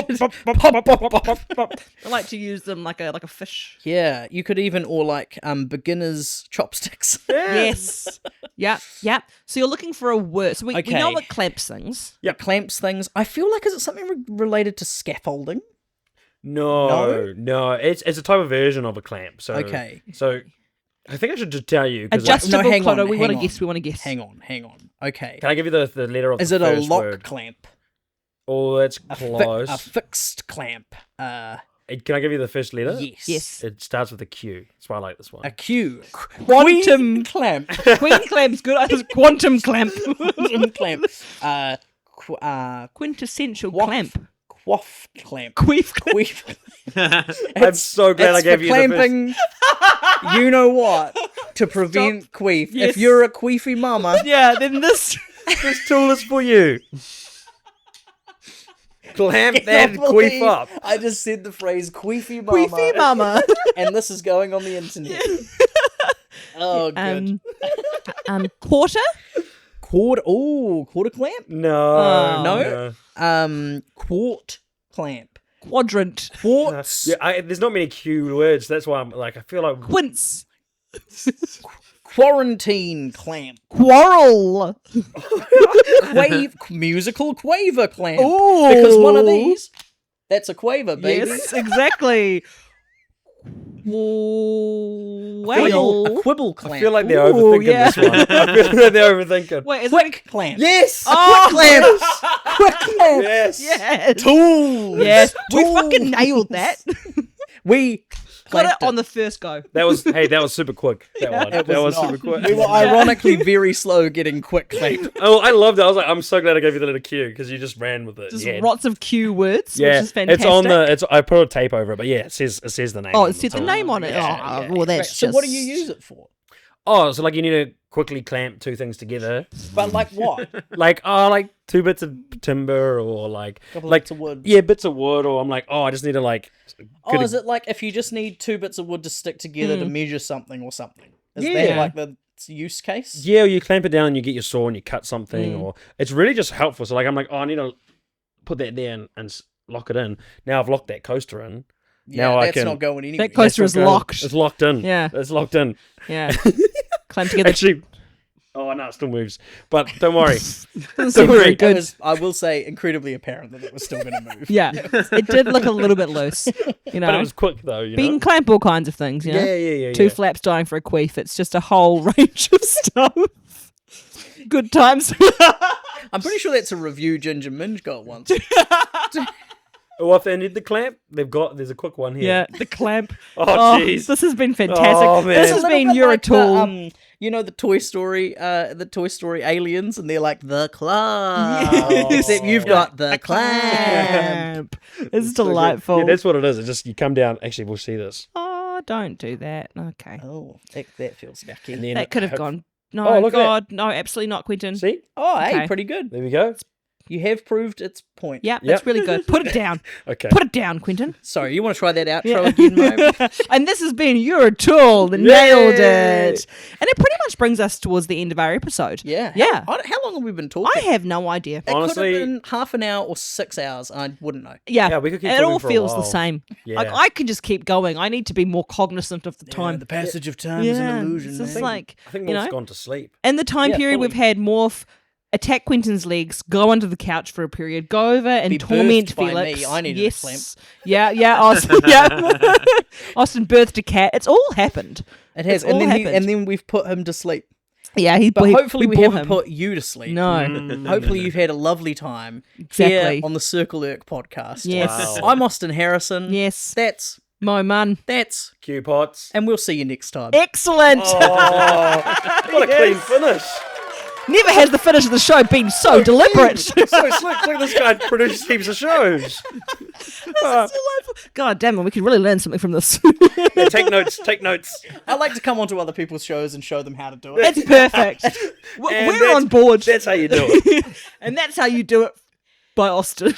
I like to use them like a fish. Yeah, you could even, or like beginners chopsticks. Yes. Yep. Yep. So you're looking for a word. So we know Okay. what clamps things. Yeah, clamps things. I feel like, is it something related to scaffolding? No. It's a type of version of a clamp. So Okay. So I think I should just tell you. 'cause, Adjustable No, hang on, clutter. We want to hang guess. on. We want to guess. Hang on. Okay. can I give you the letter of Is the it a first lock word? clamp? Oh, that's A, close. a fixed clamp? Can I give you the first letter? Yes. Yes. It starts with a Q. That's why I like this one. A Q. Quantum Queen clamp. Queen clamp's good. I was quantum clamp. Quantum clamp. Quintessential Quaff. clamp. Quaff clamp. Queef clamp. Queef. I'm so glad I It's gave for you the first. clamping. You know what? To prevent queef. Yes. If you're a queefy mama, Yeah, then this. This tool is for you. Clamp that Can't queef believe up. I just said the phrase queefy mama, Queefy mama. and this is going on the internet. Oh, good. Quarter? Quarter clamp? No. Oh. No? Quart clamp. Quadrant. Quartz. Yeah, there's not many Q words. That's why I'm like, I feel like Quince. Quarantine clamp. Quarrel. Musical quaver clamp. Ooh. Because one of these, that's a quaver, baby. Yes, exactly. Whale. A quibble clamp. I feel like they're Ooh, overthinking yeah. this one. I feel like they're overthinking. Wait, is quick clamp. Yes. Oh, Clamps. Quick clamp. Yes. yes. Tools. Yes. We Tools. fucking nailed that. We Got clamped it on the first go. That was super quick. That one. It That was not. super quick. We were ironically very slow getting quick clamped. Oh, I loved it. I was like, I'm so glad I gave you the letter Q because you just ran with it. Just yeah. lots of Q words, Yeah, which is fantastic. it's on the. I put a tape over it, but yeah, it says the name. Oh, on it said the tool. name on it. Yeah, Oh, well, that's So just... what do you use it for? Oh, so like you need to quickly clamp two things together, But like what? like two bits of timber or like Couple like bits of wood. yeah, bits of wood, or I'm like, I just need to like. Oh, is it like if you just need two bits of wood to stick together to measure something or something? Is that Yeah. like the use case? Yeah, or you clamp it down and you get your saw and you cut something, or it's really just helpful. So like I'm like, I need to put that there and lock it in. Now I've locked that coaster in. Yeah, Now I that's can- not going anywhere. That coaster That's is what goes- locked. It's locked in. Yeah. It's locked in. Yeah. Clamp together. Actually, oh no, it still moves. But don't worry. Doesn't seem worry. very It good. was, I will say, incredibly apparent that it was still going to move. Yeah. It did look a little bit loose. You know? But it was quick though. You Bean know. clamp all kinds of things, you know? Yeah. Two flaps dying for a queef. It's just a whole range of stuff. Good times. I'm pretty sure that's a review Ginger Minge got once. Well, if they need the clamp, there's a quick one here. Yeah, the clamp. Oh jeez. This has been fantastic. Oh, man. This It's has a little been bit You're a like Tool. the, you know the Toy Story aliens, and they're like the clamp. Yes. Except you've got the clamp. It's So good. delightful. Yeah, that's what it is. It's just you come down. Actually, we'll see this. Oh, don't do that. Okay. Oh, that feels yucky. And then That could have gone. No, Oh, look at God. No, absolutely not, Quentin. See, Oh, hey, Okay. pretty good. there we go. You have proved its point. Yeah, that's really good. Put it down. Okay. Put it down, Quentin. Sorry, you want to try that outro again, Mo? And this has been You're a Tool. Nailed it. And it pretty much brings us towards the end of our episode. Yeah. Yeah. How long have we been talking? I have no idea. It Honestly- could have been half an hour or 6 hours. I wouldn't know. Yeah, we could keep it talking all for a feels the while. same. Yeah. Like I can just keep going. I need to be more cognizant of the time. The passage of time is an illusion. It's just man. like, I think you Morph's know, gone to sleep. in the time Yeah, period fully. we've had Morph attack Quentin's legs, go under the couch for a period, go over and Be torment birthed by Felix. me. I needed a yes. clamp. Yeah, Austin. Yeah. Austin birthed a cat. It's all happened. It has, It's all happened. and then we've put him to sleep. Yeah, But hopefully we bore haven't him. put you to sleep. No. Hopefully you've had a lovely time Exactly. here on the Circle Irk podcast. Yes. Wow. I'm Austin Harrison. Yes. That's, Munn. Q-Pots. and we'll see you next time. Excellent. Oh, what a clean finish. Never has the finish of the show been so deliberate. So slick. Look at this guy produces heaps of shows. God damn it, we could really learn something from this. Yeah, take notes. I like to come onto other people's shows and show them how to do it. That's perfect. And We're that's- on board. That's how you do it. And that's how you do it by Austin.